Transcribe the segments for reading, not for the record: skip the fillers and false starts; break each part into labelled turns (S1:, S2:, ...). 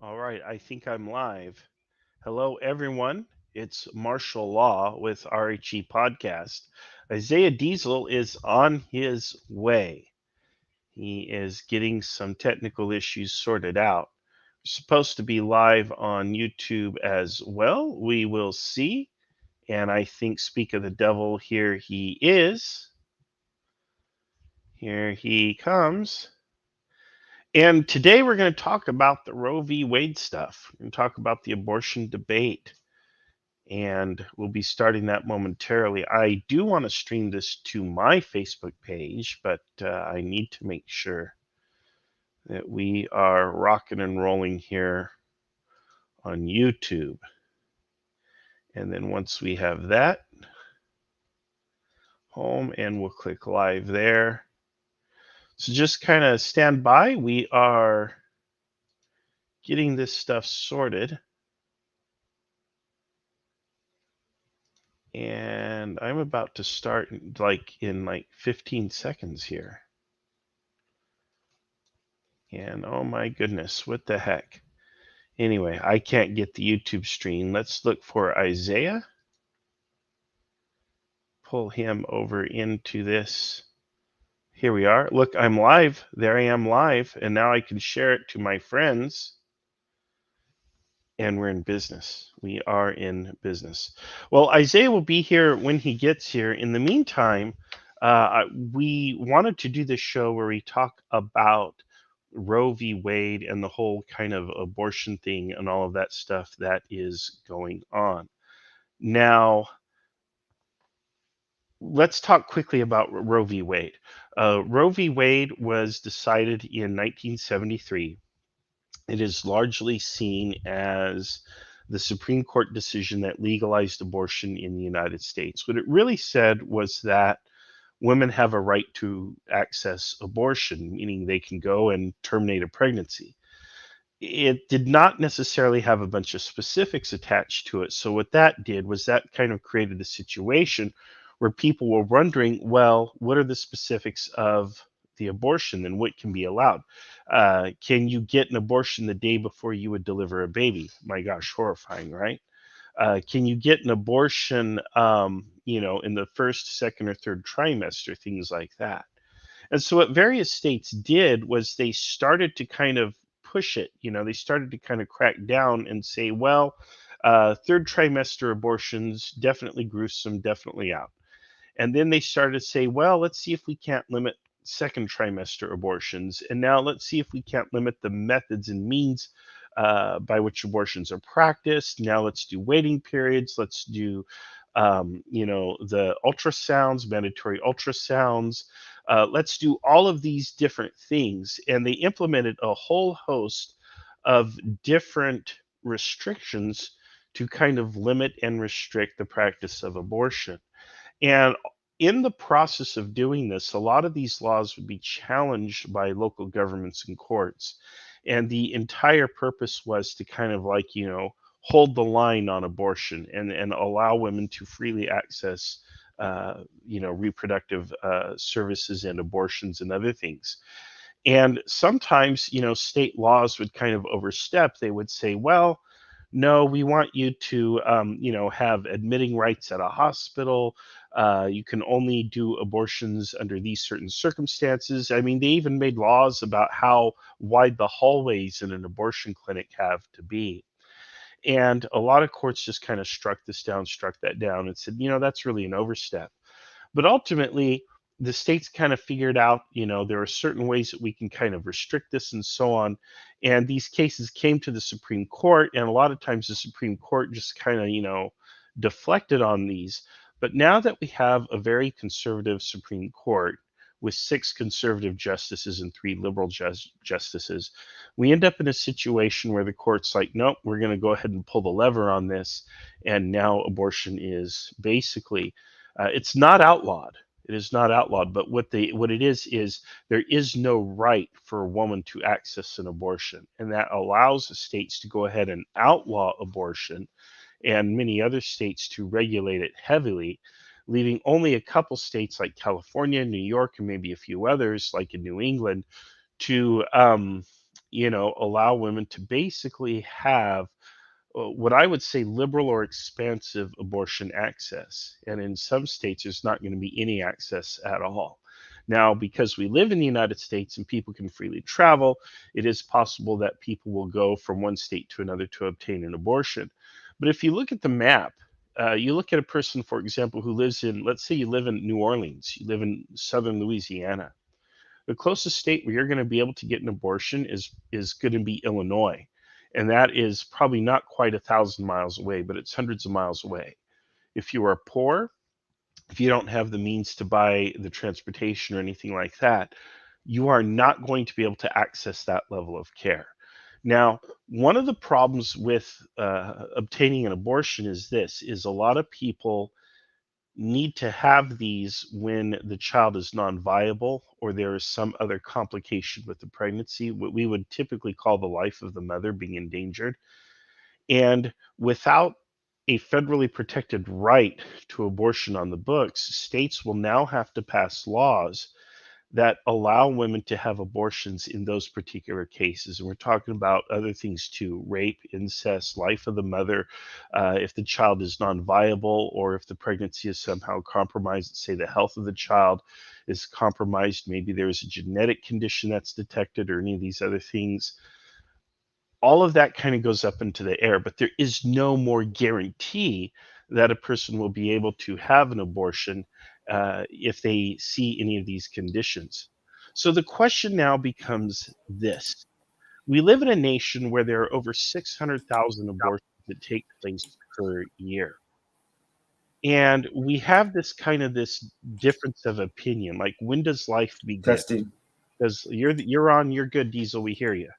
S1: All right, I think I'm live. Hello, everyone. It's Martial Law with RHE Podcast. Isaiah Diesel is on his way. He is getting some technical issues sorted out. We're supposed to be live on YouTube as well. We will see. And I think, speak of the devil, here he is. Here he comes. And today we're going to talk about the Roe v. Wade stuff. We're going to talk about the abortion debate, and we'll be starting that momentarily. I do want to stream this to my Facebook page, but I need to make sure that we are rocking and rolling here on YouTube. And then once we have that, home, and we'll click live there. So just kind of stand by. We are getting this stuff sorted. And I'm about to start in 15 seconds here. And oh my goodness, what the heck? Anyway, I can't get the YouTube stream. Let's look for Isaiah. Pull him over into this. Here we are. Look, I'm live. There I am live. And now I can share it to my friends. And we're in business. We are in business. Well, Isaiah will be here when he gets here. In the meantime, we wanted to do this show where we talk about Roe v. Wade and the whole kind of abortion thing and all of that stuff that is going on. Now, let's talk quickly about Roe v. Wade. Roe v. Wade was decided in 1973. It is largely seen as the Supreme Court decision that legalized abortion in the United States. What it really said was that women have a right to access abortion, meaning they can go and terminate a pregnancy. It did not necessarily have a bunch of specifics attached to it. So, what that did was that kind of created a situation where people were wondering, well, what are the specifics of the abortion and what can be allowed? Can you get an abortion the day before you would deliver a baby? My gosh, horrifying, right? Can you get an abortion, in the first, second, or third trimester? Things like that. And so, what various states did was they started to kind of push it. They started to kind of crack down and say, well, third trimester abortions, definitely gruesome, definitely out. And then they started to say, well, let's see if we can't limit second trimester abortions. And now let's see if we can't limit the methods and means by which abortions are practiced. Now let's do waiting periods. Let's do, the ultrasounds, mandatory ultrasounds. Let's do all of these different things. And they implemented a whole host of different restrictions to kind of limit and restrict the practice of abortion. And in the process of doing this, a lot of these laws would be challenged by local governments and courts. And the entire purpose was to kind of hold the line on abortion and allow women to freely access, reproductive services and abortions and other things. And sometimes, state laws would kind of overstep. They would say, well, no, we want you to, have admitting rights at a hospital. You can only do abortions under these certain circumstances. I mean, they even made laws about how wide the hallways in an abortion clinic have to be. And a lot of courts just kind of struck that down and said, that's really an overstep. But ultimately, the states kind of figured out, there are certain ways that we can kind of restrict this and so on. And these cases came to the Supreme Court, and a lot of times the Supreme Court just kind of, deflected on these. But now that we have a very conservative Supreme Court with 6 conservative justices and 3 liberal justices, we end up in a situation where the court's like, nope, we're going to go ahead and pull the lever on this. And now abortion is basically, it's not outlawed. It is not outlawed, but what it is there is no right for a woman to access an abortion, and that allows the states to go ahead and outlaw abortion, and many other states to regulate it heavily, leaving only a couple states like California, New York, and maybe a few others like in New England to allow women to basically have what I would say liberal or expansive abortion access. And in some states, there's not going to be any access at all. Now, because we live in the United States and people can freely travel, it is possible that people will go from one state to another to obtain an abortion. But if you look at the map, you look at a person, for example, who lives in, let's say you live in New Orleans, you live in southern Louisiana. The closest state where you're going to be able to get an abortion is going to be Illinois, and that is probably not quite 1,000 miles away, but it's hundreds of miles away. If you are poor, if you don't have the means to buy the transportation or anything like that, you are not going to be able to access that level of care. Now, one of the problems with obtaining an abortion is a lot of people need to have these when the child is non-viable or there is some other complication with the pregnancy, what we would typically call the life of the mother being endangered. And without a federally protected right to abortion on the books, states will now have to pass laws that allow women to have abortions in those particular cases. And we're talking about other things too: rape, incest, life of the mother, if the child is non viable or if the pregnancy is somehow compromised, say the health of the child is compromised, maybe there's a genetic condition that's detected or any of these other things. All of that kind of goes up into the air, but there is no more guarantee that a person will be able to have an abortion if they see any of these conditions. So the question now becomes this: we live in a nation where there are over 600,000 abortions that take place per year. And we have this difference of opinion. Like, when does life begin?
S2: Testing.
S1: Because you're good, Diesel. We hear you.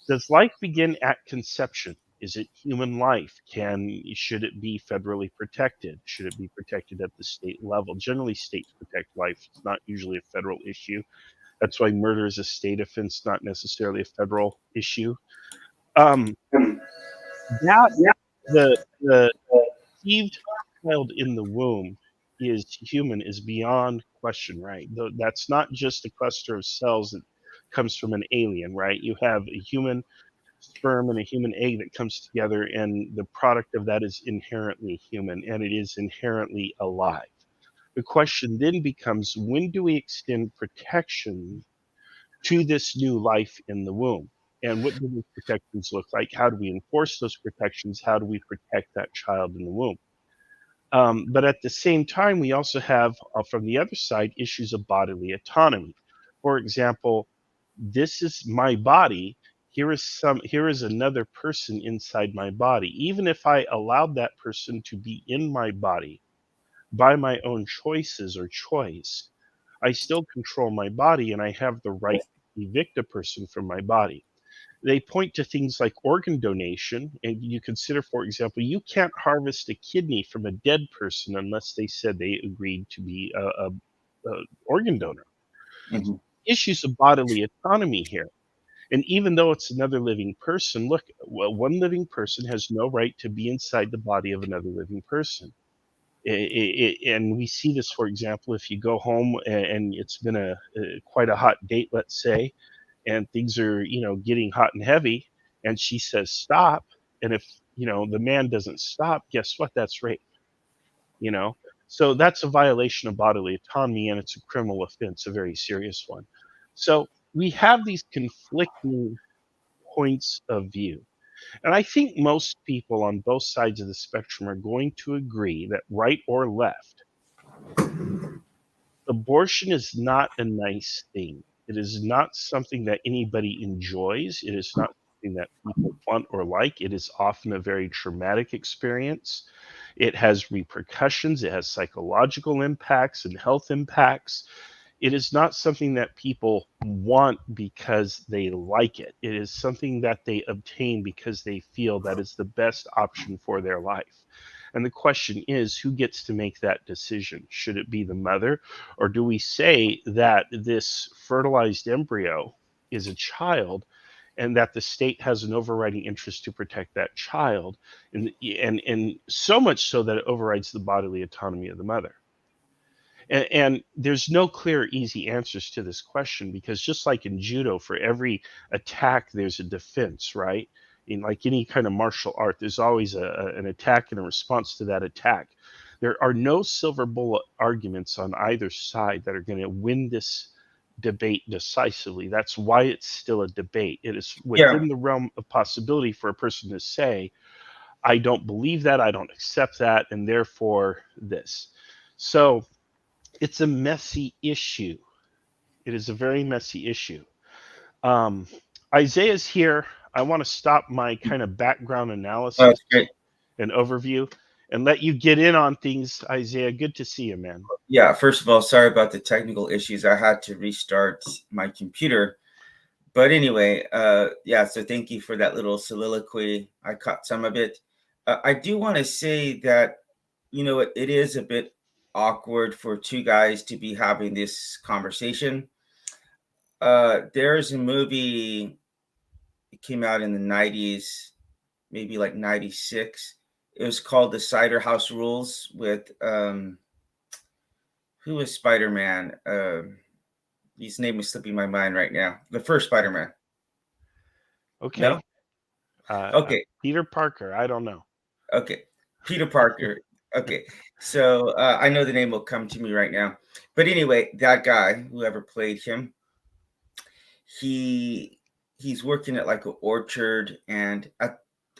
S1: Does life begin at conception? Is it human life? Should it be federally protected? Should it be protected at the state level? Generally, states protect life. It's not usually a federal issue. That's why murder is a state offense, not necessarily a federal issue. Um, that the conceived child in the womb is human is beyond question, right? That's not just a cluster of cells that comes from an alien, right? You have a human sperm and a human egg that comes together, and the product of that is inherently human and it is inherently alive. The question then becomes, when do we extend protection to this new life in the womb? And what do those protections look like? How do we enforce those protections? How do we protect that child in the womb? But at the same time, we also have, from the other side, issues of bodily autonomy. For example, this is my body. Here is another person inside my body. Even if I allowed that person to be in my body by my own choices or choice, I still control my body and I have the right to evict a person from my body. They point to things like organ donation, and you consider, for example, you can't harvest a kidney from a dead person unless they said they agreed to be a organ donor.
S2: Mm-hmm.
S1: Issues of bodily autonomy here. And even though it's another living person, look, one living person has no right to be inside the body of another living person. And we see this, for example, if you go home and it's been quite a hot date, let's say, and things are, getting hot and heavy, and she says stop, and if, the man doesn't stop, guess what? That's rape, you know? So that's a violation of bodily autonomy, and it's a criminal offense, a very serious one. So we have these conflicting points of view. And I think most people on both sides of the spectrum are going to agree that, right or left, abortion is not a nice thing. It is not something that anybody enjoys. It is not something that people want or like. It is often a very traumatic experience. It has repercussions, it has psychological impacts and health impacts. It is not something that people want because they like it. It is something that they obtain because they feel that is the best option for their life. And the question is, who gets to make that decision? Should it be the mother? Or do we say that this fertilized embryo is a child and that the state has an overriding interest to protect that child, and so much so that it overrides the bodily autonomy of the mother? And there's no clear, easy answers to this question, because just like in judo, for every attack, there's a defense, right? In like any kind of martial art, there's always an attack and a response to that attack. There are no silver bullet arguments on either side that are going to win this debate decisively. That's why it's still a debate. It is
S2: Yeah.
S1: within the realm of possibility for a person to say, I don't believe that, I don't accept that, and therefore this. So it's a messy issue. It is a very messy issue. Um, Isaiah's here. I want to stop my kind of background
S2: Oh,
S1: analysis
S2: that's great.
S1: and overview and let you get in on things, Isaiah. Good to see you, man.
S2: Yeah, first of all, sorry about the technical issues. I had to restart my computer. But anyway, yeah, so thank you for that little soliloquy. I caught some of it. I do want to say that, it is a bit awkward for two guys to be having this conversation. There's a movie, it came out in the 90s, maybe like 96. It was called The Cider House Rules with, who was Spider-Man? His name is slipping my mind right now. The first Spider-Man.
S1: Okay.
S2: No? Okay.
S1: Peter Parker. I don't know.
S2: Okay. Peter Parker. Okay. So I know the name will come to me right now. But anyway, that guy, whoever played him, he he's working at like an orchard, and I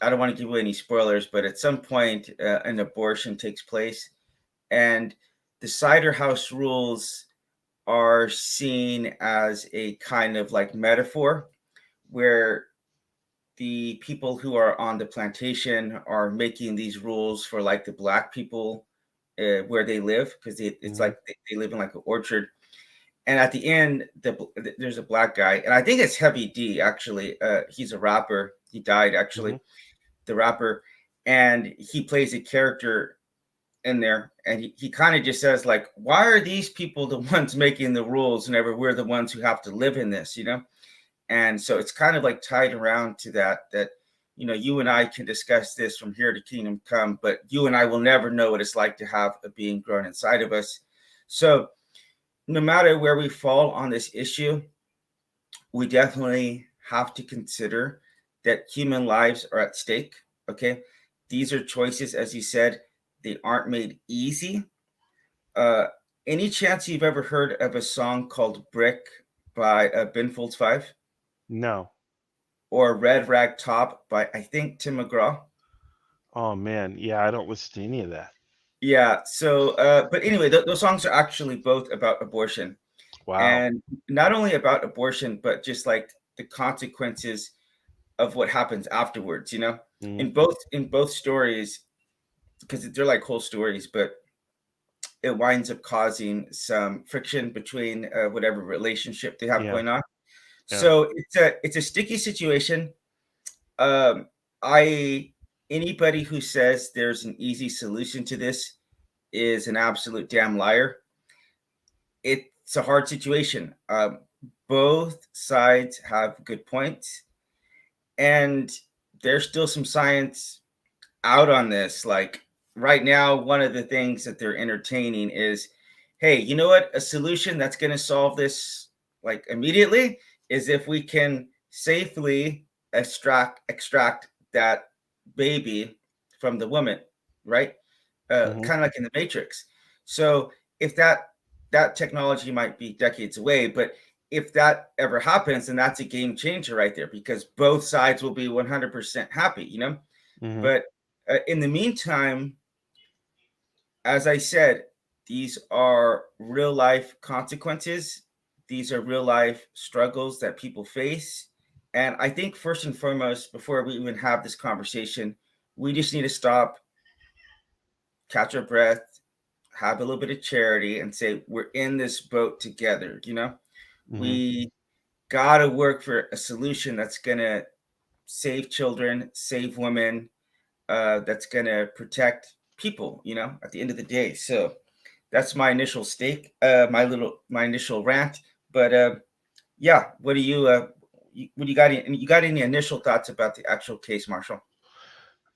S2: don't want to give away any spoilers, but at some point an abortion takes place, and the cider house rules are seen as a kind of like metaphor where the people who are on the plantation are making these rules for like the black people where they live, because it's
S1: Mm-hmm.
S2: like they live in like an orchard. And at the end, there's a black guy, and I think it's Heavy D actually. He's a rapper. He died
S1: Mm-hmm.
S2: actually, the rapper, and he plays a character in there, and he kind of just says like, why are these people the ones making the rules whenever we're the ones who have to live in this. And so it's kind of like tied around to that you and I can discuss this from here to kingdom come, but you and I will never know what it's like to have a being grown inside of us. So no matter where we fall on this issue, we definitely have to consider that human lives are at stake. Okay, these are choices, as you said, they aren't made easy. uh any chance you've ever heard of a song called Brick by Ben Folds 5,
S1: No.
S2: or Red Rag Top by, I think, Tim McGraw?
S1: Oh man. Yeah, I don't listen to any of that.
S2: Yeah. So, but anyway, those songs are actually both about abortion,
S1: Wow.
S2: and not only about abortion, but just like the consequences of what happens afterwards.
S1: Mm-hmm.
S2: In both stories, because they're like whole stories, but it winds up causing some friction between whatever relationship they have
S1: Yeah.
S2: going on.
S1: Yeah.
S2: So it's a sticky situation. Um, I Anybody who says there's an easy solution to this is an absolute damn liar. It's a hard situation. Both sides have good points, and there's still some science out on this. Like right now, one of the things that they're entertaining is, hey, you know what? A solution that's going to solve this like immediately is if we can safely extract that baby from the woman, right?
S1: Mm-hmm.
S2: Kind of like in the Matrix. So if that technology might be decades away, but if that ever happens, then that's a game changer right there, because both sides will be 100% happy.
S1: Mm-hmm.
S2: But in the meantime, as I said, these are real life consequences. These are real life struggles that people face. And I think, first and foremost, before we even have this conversation, we just need to stop, catch our breath, have a little bit of charity, and say, we're in this boat together.
S1: Mm-hmm.
S2: We got to work for a solution that's going to save children, save women, that's going to protect people, at the end of the day. So that's my initial stake, my initial rant. But yeah, what do you got? You got any initial thoughts about the actual case, Marshall?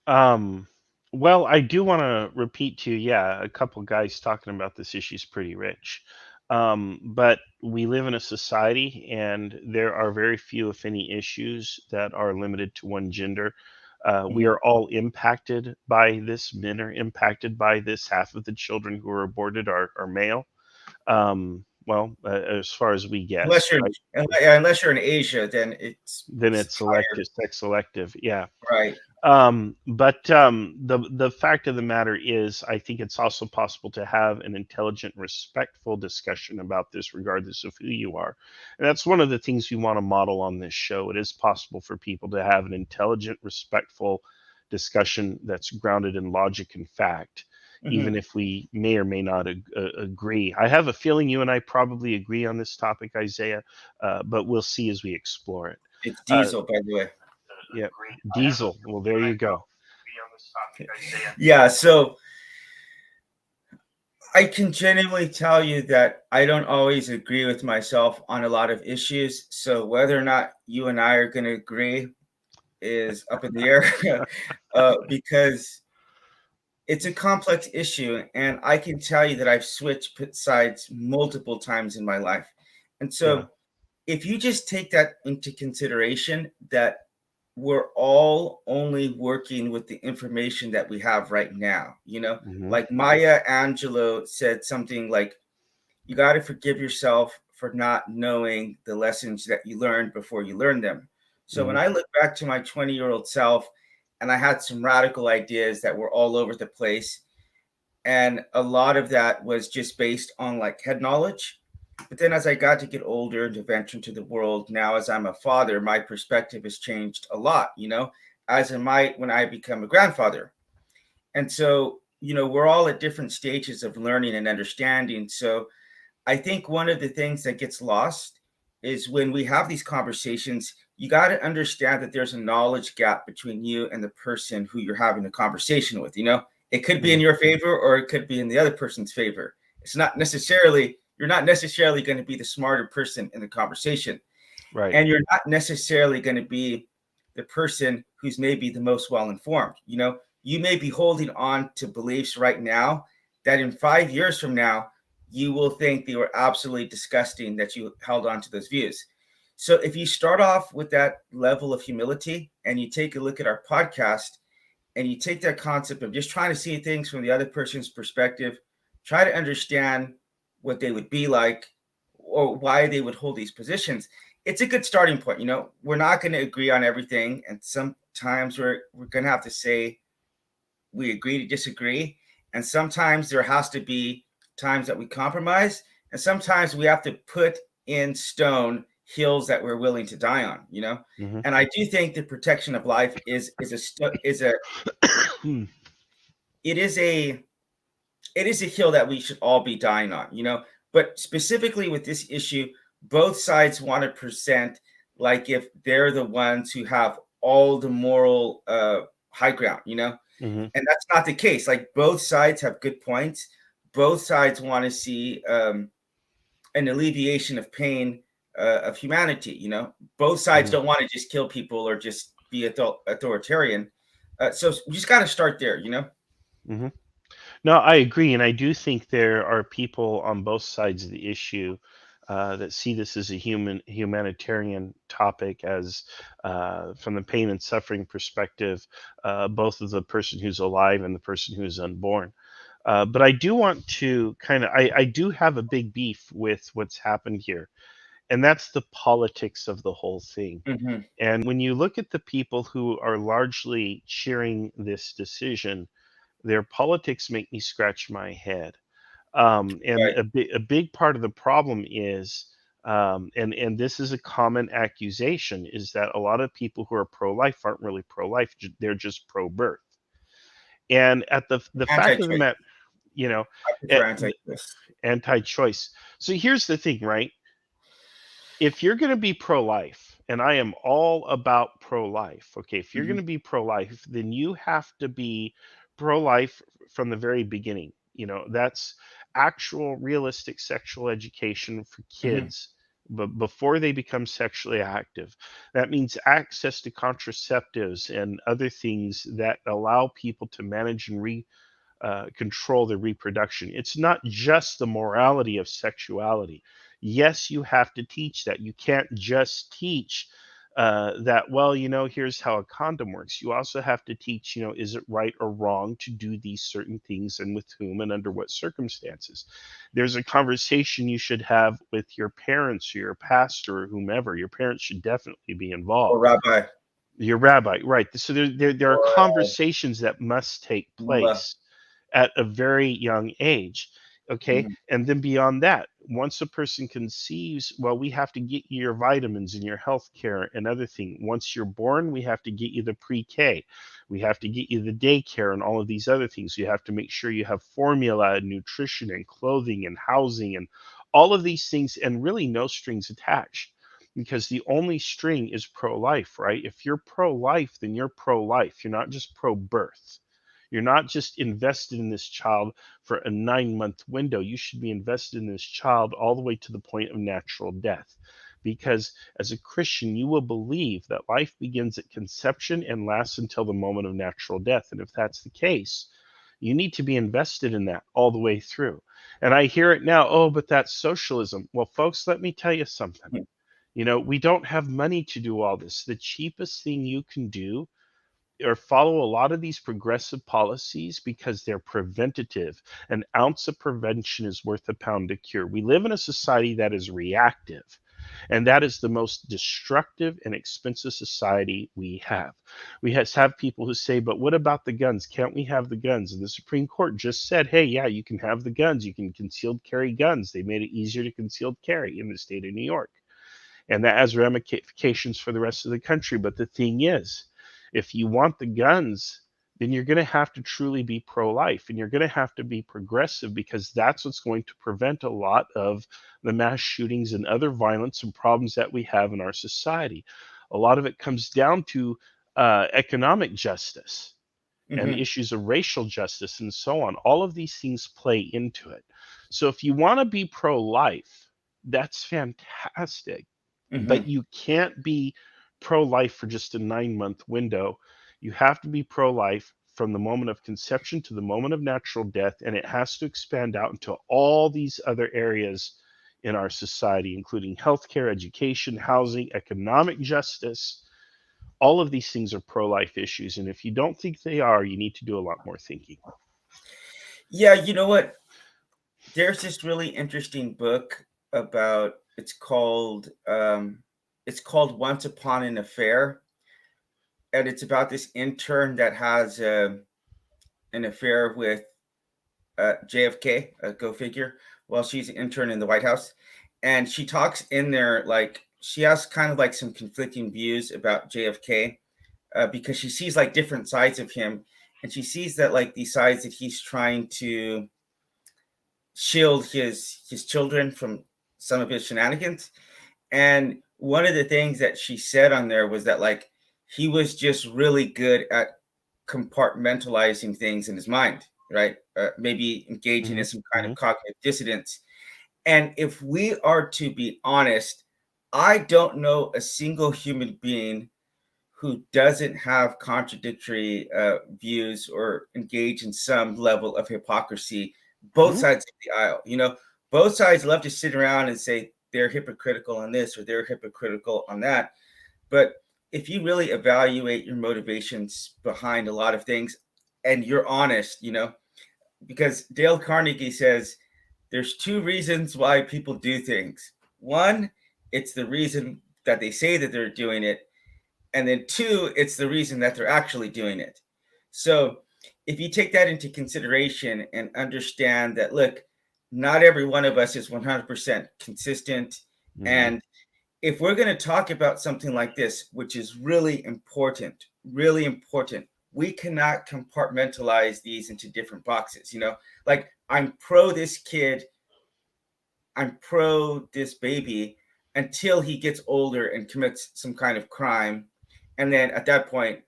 S1: Um. Well, I do want to repeat to you, yeah, a couple guys talking about this issue is pretty rich. But we live in a society, and there are very few, if any, issues that are limited to one gender. We
S2: Mhm.
S1: are all impacted by this. Men are impacted by this. Half of the children who are aborted are male. Well, as far as we guess,
S2: Unless you're
S1: right?
S2: unless you're in Asia, then
S1: Then
S2: it's
S1: it's
S2: higher,
S1: selective, sex selective. Yeah.
S2: right?
S1: But the fact of the matter is, I think it's also possible to have an intelligent, respectful discussion about this, regardless of who you are. And that's one of the things we want to model on this show. It is possible for people to have an intelligent, respectful discussion that's grounded in logic and fact, even
S2: Hmm.
S1: if we may or may not agree. I have a feeling you and I probably agree on this topic, Isaiah, but we'll see as we explore it.
S2: It's
S1: Uh,
S2: diesel, by the way.
S1: yeah, Diesel. Well, there you go.
S2: Yeah, so I can genuinely tell you that I don't always agree with myself on a lot of issues. So whether or not you and I are going to agree is up in the air, because it's a complex issue, and I can tell you that I've switched sides multiple times in my life. And
S1: Yeah.
S2: so if you just take that into consideration, that we're all only working with the information that we have right now,
S1: Hmm.
S2: like Maya Angelou said something like, you got to forgive yourself for not knowing the lessons that you learned before you learned them. So when
S1: Hmm.
S2: I look back to my 20-year-old self, and I had some radical ideas that were all over the place, and a lot of that was just based on like head knowledge. But then as I got to get older and to venture into the world, now as I'm a father, my perspective has changed a lot, as it might when I become a grandfather. And so, we're all at different stages of learning and understanding. So I think one of the things that gets lost is when we have these conversations, you got to understand that there's a knowledge gap between you and the person who you're having the conversation with. It could be in
S1: Hmm.
S2: your favor or it could be in the other person's favor. You're not necessarily going to be the smarter person in the conversation.
S1: Right.
S2: And you're not necessarily going to be the person who's maybe the most well informed. You may be holding on to beliefs right now that in 5 years from now, you will think they were absolutely disgusting that you held on to those views. So if you start off with that level of humility and you take a look at our podcast and you take that concept of just trying to see things from the other person's perspective, try to understand what they would be like or why they would hold these positions. It's a good starting point. We're not going to agree on everything, and sometimes we're going to have to say we agree to disagree, and sometimes there has to be times that we compromise, and sometimes we have to put in stone hills that we're willing to die on.
S1: Hmm.
S2: And I do think the protection of life it is a it is a hill that we should all be dying on. But specifically with this issue, both sides want to present like if they're the ones who have all the moral high ground.
S1: Hmm.
S2: And that's not the case. Like both sides have good points. Both sides want to see an alleviation of pain of humanity. Both sides
S1: Hmm.
S2: don't want to just kill people or just be authoritarian. So we just got to start there.
S1: Hmm. No, I agree, and I do think there are people on both sides of the issue that see this as a humanitarian topic, as from the pain and suffering perspective, both of the person who's alive and the person who is unborn. But I do want to I do have a big beef with what's happened here, and that's the politics of the whole thing.
S2: Hmm.
S1: And when you look at the people who are largely cheering this decision, their politics make me scratch my head. And
S2: Right.
S1: a big part of the problem is, and this is a common accusation, is that a lot of people who are pro-life aren't really pro-life; they're just pro-birth. And at the fact of the
S2: Anti-choice.
S1: matter, you know,
S2: I
S1: eh,
S2: prefer anti-choice.
S1: anti-choice. So here's the thing, right? If you're going to be pro-life, and I am all about pro-life, okay, if you're going
S2: Hmm.
S1: to be pro-life, then you have to be pro-life from the very beginning. That's actual realistic sexual education for
S2: Hmm.
S1: kids but before they become sexually active. That means access to contraceptives and other things that allow people to manage and control their reproduction. It's not just the morality of sexuality. Yes, you have to teach that. You can't just teach that, well, here's how a condom works. You also have to teach, is it right or wrong to do these certain things and with whom and under what circumstances. There's a conversation you should have with your parents or your pastor or whomever. Your parents should definitely be
S2: Or
S1: involved.
S2: rabbi,
S1: Your rabbi, right. So there are
S2: or
S1: conversations that must take
S2: mullah.
S1: place at a very young age. Okay.
S2: Mhm.
S1: And then beyond that, once a person conceives, well, we have to get you your vitamins and your health care and other things. Once you're born, we have to get you the pre-K. We have to get you the daycare and all of these other things. You have to make sure you have formula and nutrition and clothing and housing and all of these things, and really no strings attached, because the only string is pro-life, right? If you're pro-life, then you're pro-life. You're not just pro-birth. You're not just invested in this child for a 9-month window. You should be invested in this child all the way to the point of natural death. Because as a Christian, you will believe that life begins at conception and lasts until the moment of natural death. And if that's the case, you need to be invested in that all the way through. And I hear it now, oh, but that's socialism. Well, folks, let me tell you something. We don't have money to do all this. The cheapest thing you can do or follow a lot of these progressive policies because they're preventative. An ounce of prevention is worth a pound of cure. We live in a society that is reactive, and that is the most destructive and expensive society we have. We have people who say, but what about the guns? Can't we have the guns? And the Supreme Court just said, hey, yeah, you can have the guns. You can concealed carry guns. They made it easier to concealed carry in the state of New York, and that has ramifications for the rest of the country. But the thing is, if you want the guns, then you're going to have to truly be pro-life, and you're going to have to be progressive, because that's what's going to prevent a lot of the mass shootings and other violence and problems that we have in our society. A lot of it comes down to economic justice and
S2: Mhm.
S1: issues of racial justice and so on. All of these things play into it. So if you want to be pro-life, that's fantastic, but
S2: Mhm.
S1: you can't be pro life for just a 9-month window. You have to be pro life from the moment of conception to the moment of natural death, and it has to expand out into all these other areas in our society, including healthcare, education, housing, economic justice. All of these things are pro life issues. And if you don't think they are, you need to do a lot more thinking.
S2: Yeah, you know what? There's this really interesting book about it's called Once Upon an Affair, and it's about this intern that has an affair with JFK, go figure, while she's an intern in the White House. And she talks in there like she has kind of like some conflicting views about JFK, because she sees like different sides of him, and she sees that like the sides that he's trying to shield his children from some of his shenanigans. And one of the things that she said on there was that like he was just really good at compartmentalizing things in his mind, right? Maybe engaging in
S1: Hmm.
S2: some kind
S1: Hmm.
S2: of cognitive dissonance. And if we are to be honest, I don't know a single human being who doesn't have contradictory views or engage in some level of hypocrisy, both
S1: Hmm.
S2: sides of the aisle. Both sides love to sit around and say they're hypocritical on this or they're hypocritical on that. But if you really evaluate your motivations behind a lot of things and you're honest, because Dale Carnegie says there's two reasons why people do things. One, it's the reason that they say that they're doing it. And then two, it's the reason that they're actually doing it. So if you take that into consideration and understand that, look, not every one of us is 100% consistent.
S1: Hmm.
S2: And if we're going to talk about something like this, which is really important, we cannot compartmentalize these into different boxes. Like I'm pro this kid, I'm pro this baby until he gets older and commits some kind of crime. And then at that point,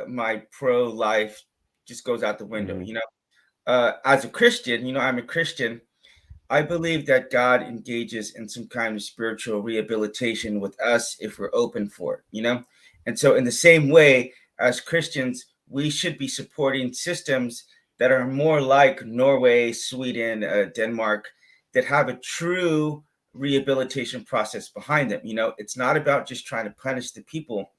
S2: my pro life just goes out the window.
S1: Hmm.
S2: As a Christian, I'm a Christian. I believe that God engages in some kind of spiritual rehabilitation with us if we're open for it, you know? And so, in the same way, as Christians, we should be supporting systems that are more like Norway, Sweden, Denmark, that have a true rehabilitation process behind them. You know, it's not about just trying to punish the people.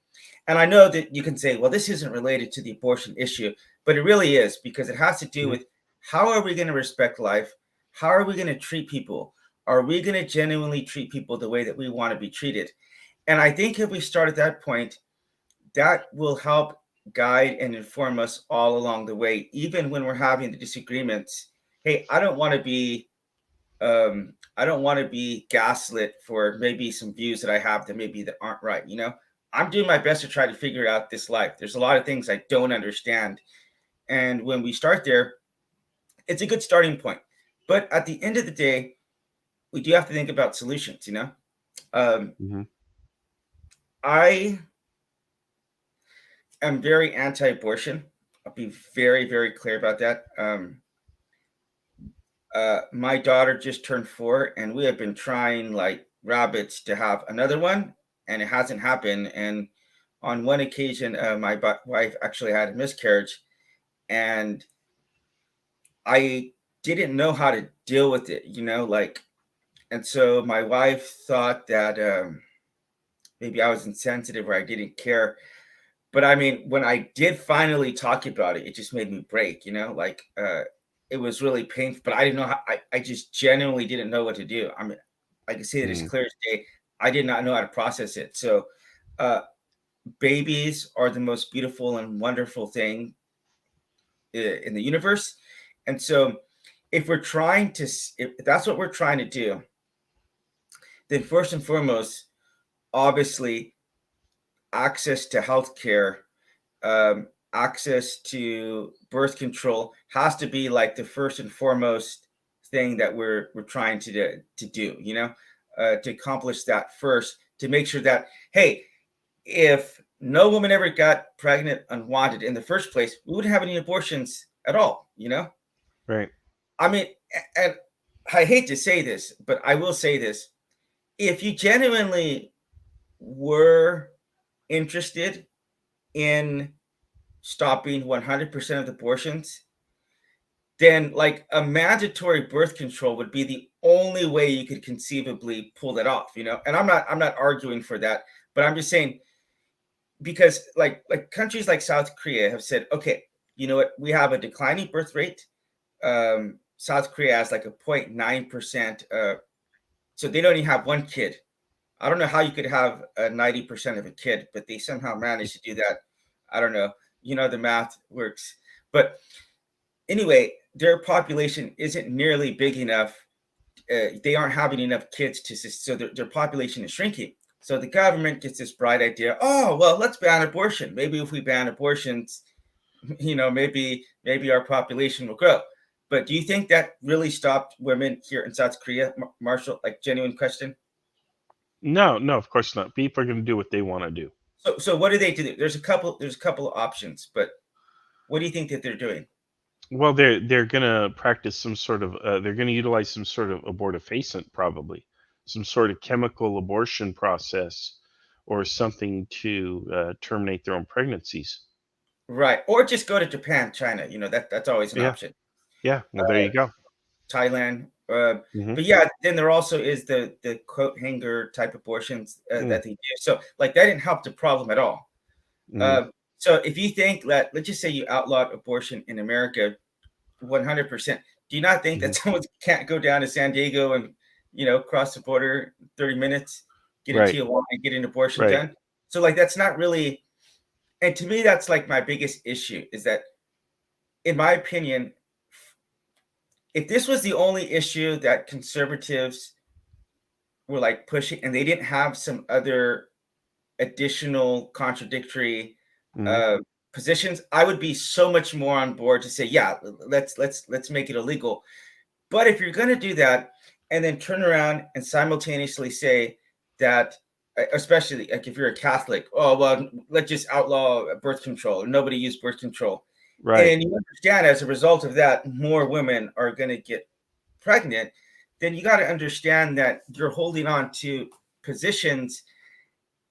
S2: And I know that you can say, well, this isn't related to the abortion issue, but it really is, because it has to do
S1: Mhm.
S2: with how are we going to respect life? How are we going to treat people? Are we going to genuinely treat people the way that we want to be treated? And I think if we start at that point, that will help guide and inform us all along the way, even when we're having the disagreements. Hey, I don't want to be gaslit for maybe some views that I have that aren't right. You know, I'm doing my best to try to figure out this life. There's a lot of things I don't understand, and when we start there, it's a good starting point. But at the end of the day, we do have to think about solutions. You know, um,
S1: Mhm.
S2: I am very anti-abortion. I'll be very, very clear about that. My daughter just turned 4, and we have been trying like rabbits to have another one, and it hasn't happened. And on one occasion, my wife actually had a miscarriage, and I didn't know how to deal with it, you know, like, and so my wife thought that maybe I was insensitive or I didn't care. But I mean, when I did finally talk about it, it just made me break, you know, like it was really painful, but I didn't know how, I just genuinely didn't know what to do. I mean, I can see that it's
S1: Mhm.
S2: clear as day. I did not know how to process it. So uh, babies are the most beautiful and wonderful thing in the universe. And so if we're trying to, if that's what we're trying to do, then first and foremost, obviously, access to healthcare, access to birth control has to be like the first and foremost thing that we're trying to do. You know, to accomplish that first, to make sure that, hey, if no woman ever got pregnant unwanted in the first place, we wouldn't have any abortions at all. You know,
S1: Right.
S2: I mean, and I hate to say this, but I will say this: if you genuinely were interested in stopping 100% of abortions, then like a mandatory birth control would be the only way you could conceivably pull that off, you know. And I'm not arguing for that, but I'm just saying, because like countries like South Korea have said, okay, you know what, we have a declining birth rate. South Korea has like a 0.9%, so they don't even have one kid. I don't know how you could have a 90% of a kid, but they somehow managed to do that. I don't know, you know, the math works. But anyway, their population isn't nearly big enough. They aren't having enough kids so their population is shrinking. So the government gets this bright idea. Oh well, let's ban abortion. Maybe if we ban abortions, you know, maybe our population will grow. But do you think that really stopped women here in South Korea, Marshall? Like, genuine question.
S1: No, no, of course not. People are going to do what they want to do.
S2: So what do they do? There's a couple of options, but what do you think that they're doing?
S1: Well, they're going to practice some sort of they're going to utilize some sort of abortifacient, probably some sort of chemical abortion process or something to terminate their own pregnancies.
S2: Right. Or just go to Japan, China. You know, that's always an
S1: Yeah,
S2: option.
S1: yeah. Well, there you go.
S2: Thailand.
S1: Hmm.
S2: But yeah, then there also is the coat hanger type abortions
S1: Mm.
S2: that they do. So like that didn't help the problem at all.
S1: Hmm.
S2: Um, so if you think that, let's just say you outlawed abortion in America 100%, do you not think
S1: Hmm.
S2: that someone can't go down to San Diego and, you know, cross the border 30 minutes, get a
S1: Right,
S2: Tijuana and get an abortion
S1: right.
S2: done? So like that's not really, and to me that's like my biggest issue is that, in my opinion, if this was the only issue that conservatives were like pushing and they didn't have some other additional contradictory
S1: Hmm.
S2: uh, positions, I would be so much more on board to say, yeah, let's make it illegal. But if you're going to do that and then turn around and simultaneously say that, especially like if you're a Catholic, oh well, let's just outlaw birth control, or nobody use birth control, and
S1: Right.
S2: then you understand as a result of that, more women are going to get pregnant, then you got to understand that you're holding on to positions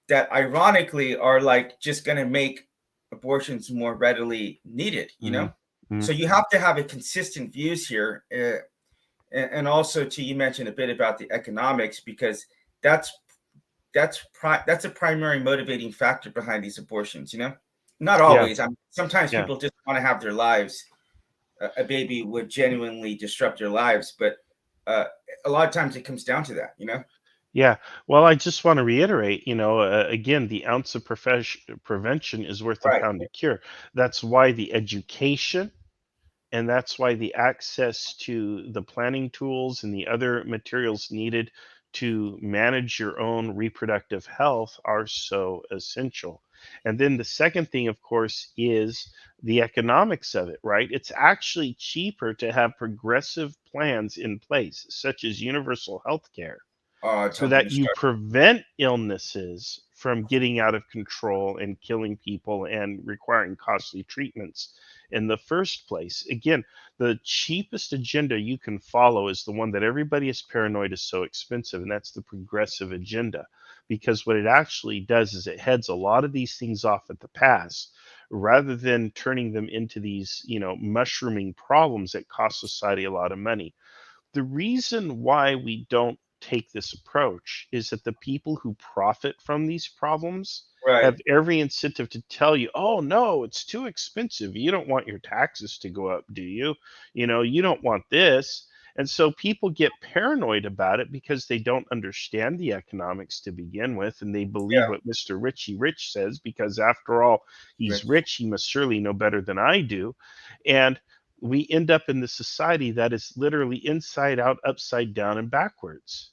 S2: that ironically are like just going to make abortions more readily needed, you know?
S1: Mm-hmm.
S2: So you have to have a consistent views here. And also too, you mentioned a bit about the economics, because that's a primary motivating factor behind these abortions, you know? Not
S1: Yeah.
S2: always. Sometimes
S1: Yeah.
S2: people just want to have their lives. A baby would genuinely disrupt their lives, but a lot of times it comes down to that, you know?
S1: Yeah. Well, I just want to reiterate, again, the ounce of prevention is worth a
S2: Right.
S1: pound of cure. That's why the education, and that's why the access to the planning tools and the other materials needed to manage your own reproductive health are so essential. And then the second thing, of course, is the economics of it, right? It's actually cheaper to have progressive plans in place, such as universal health care, so
S2: Don't get me
S1: that you
S2: started.
S1: prevent illnesses from getting out of control and killing people and requiring costly treatments in the first place. Again, the cheapest agenda you can follow is the one that everybody is paranoid is so expensive, and that's the progressive agenda. Because what it actually does is it heads a lot of these things off at the pass rather than turning them into these, mushrooming problems that cost society a lot of money. The reason why we don't take this approach is that the people who profit from these problems
S2: Right.
S1: have every incentive to tell you, oh no, it's too expensive. You don't want your taxes to go up, do you? You don't want this. And so people get paranoid about it because they don't understand the economics to begin with. And they believe
S2: Yeah.
S1: what Mr. Richie Rich says, because after all, he's
S2: Rich.
S1: rich. He must surely know better than I do. And we end up in the society that is literally inside out, upside down, and backwards.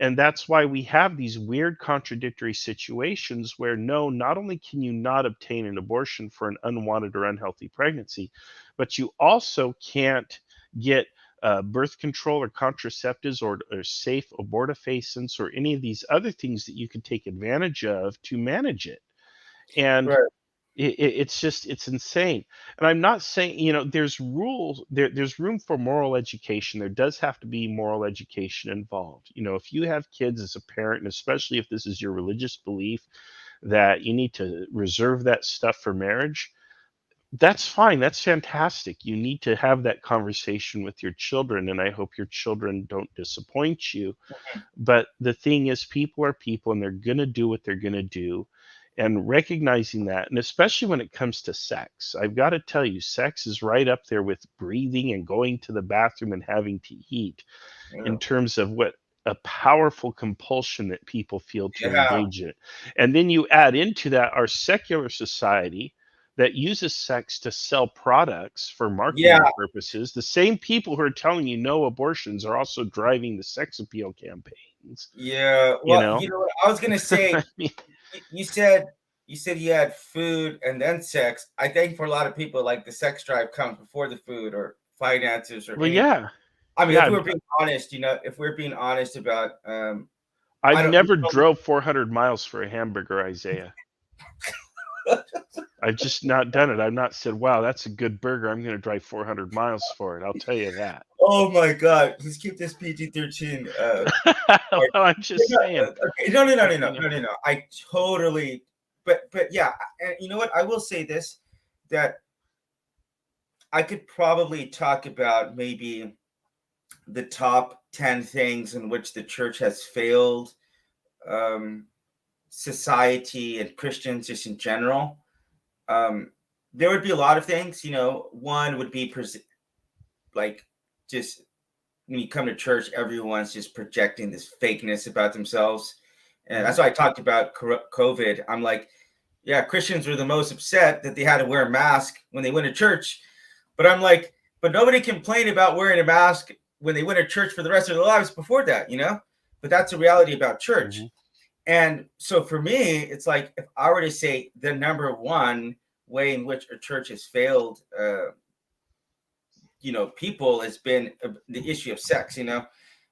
S1: And that's why we have these weird contradictory situations where, no, not only can you not obtain an abortion for an unwanted or unhealthy pregnancy, but you also can't get birth control or contraceptives or safe abortifacients or any of these other things that you could take advantage of to manage it. And
S2: Right.
S1: it's insane. And I'm not saying, there's rules there's room for moral education. There does have to be moral education involved. If you have kids as a parent, and especially if this is your religious belief that you need to reserve that stuff for marriage, that's fine. That's fantastic. You need to have that conversation with your children, and I hope your children don't disappoint you. But the thing is, people are people, and they're going to do what they're going to do. And recognizing that, and especially when it comes to sex, I've got to tell you, sex is right up there with breathing and going to the bathroom and having to eat
S2: Yeah.
S1: in terms of what a powerful compulsion that people feel to
S2: Yeah.
S1: engage in it. And then you add into that our secular society that uses sex to sell products for
S2: Yeah.
S1: marketing purposes. The same people who are telling you no abortions are also driving the sex appeal campaigns.
S2: Yeah.
S1: You
S2: Well,
S1: know,
S2: you know what I was gonna say.
S1: I mean,
S2: You said you had food and then sex. I think for a lot of people, like the sex drive comes before the food or finances or
S1: well,
S2: any.
S1: yeah,
S2: I mean,
S1: yeah.
S2: if we're being honest, if we're being honest about,
S1: I've
S2: I don't.
S1: never drove 400 miles for a hamburger, Isaiah. I've just not done it. I've not said, "Wow, that's a good burger. I'm going to drive 400 miles for it." I'll tell you that.
S2: Oh my God! Let's keep this PG-13.
S1: Well, I'm just saying.
S2: Okay. No, no, no,
S1: I,
S2: no, no,
S1: you know,
S2: no, no, no. I totally. But yeah, and you know what? I will say this, that I could probably talk about maybe the top 10 things in which the church has failed um, society and Christians just in general. Um, there would be a lot of things. One would be like just when you come to church, everyone's just projecting this fakeness about themselves. And
S1: mhm.
S2: that's why I talked about COVID. I'm like, yeah, Christians were the most upset that they had to wear a mask when they went to church. But I'm like, but nobody complained about wearing a mask when they went to church for the rest of their lives before that. But that's a reality about church.
S1: Mhm.
S2: And so for me, it's like if I were to say the number one way in which a church has failed, people has been the issue of sex.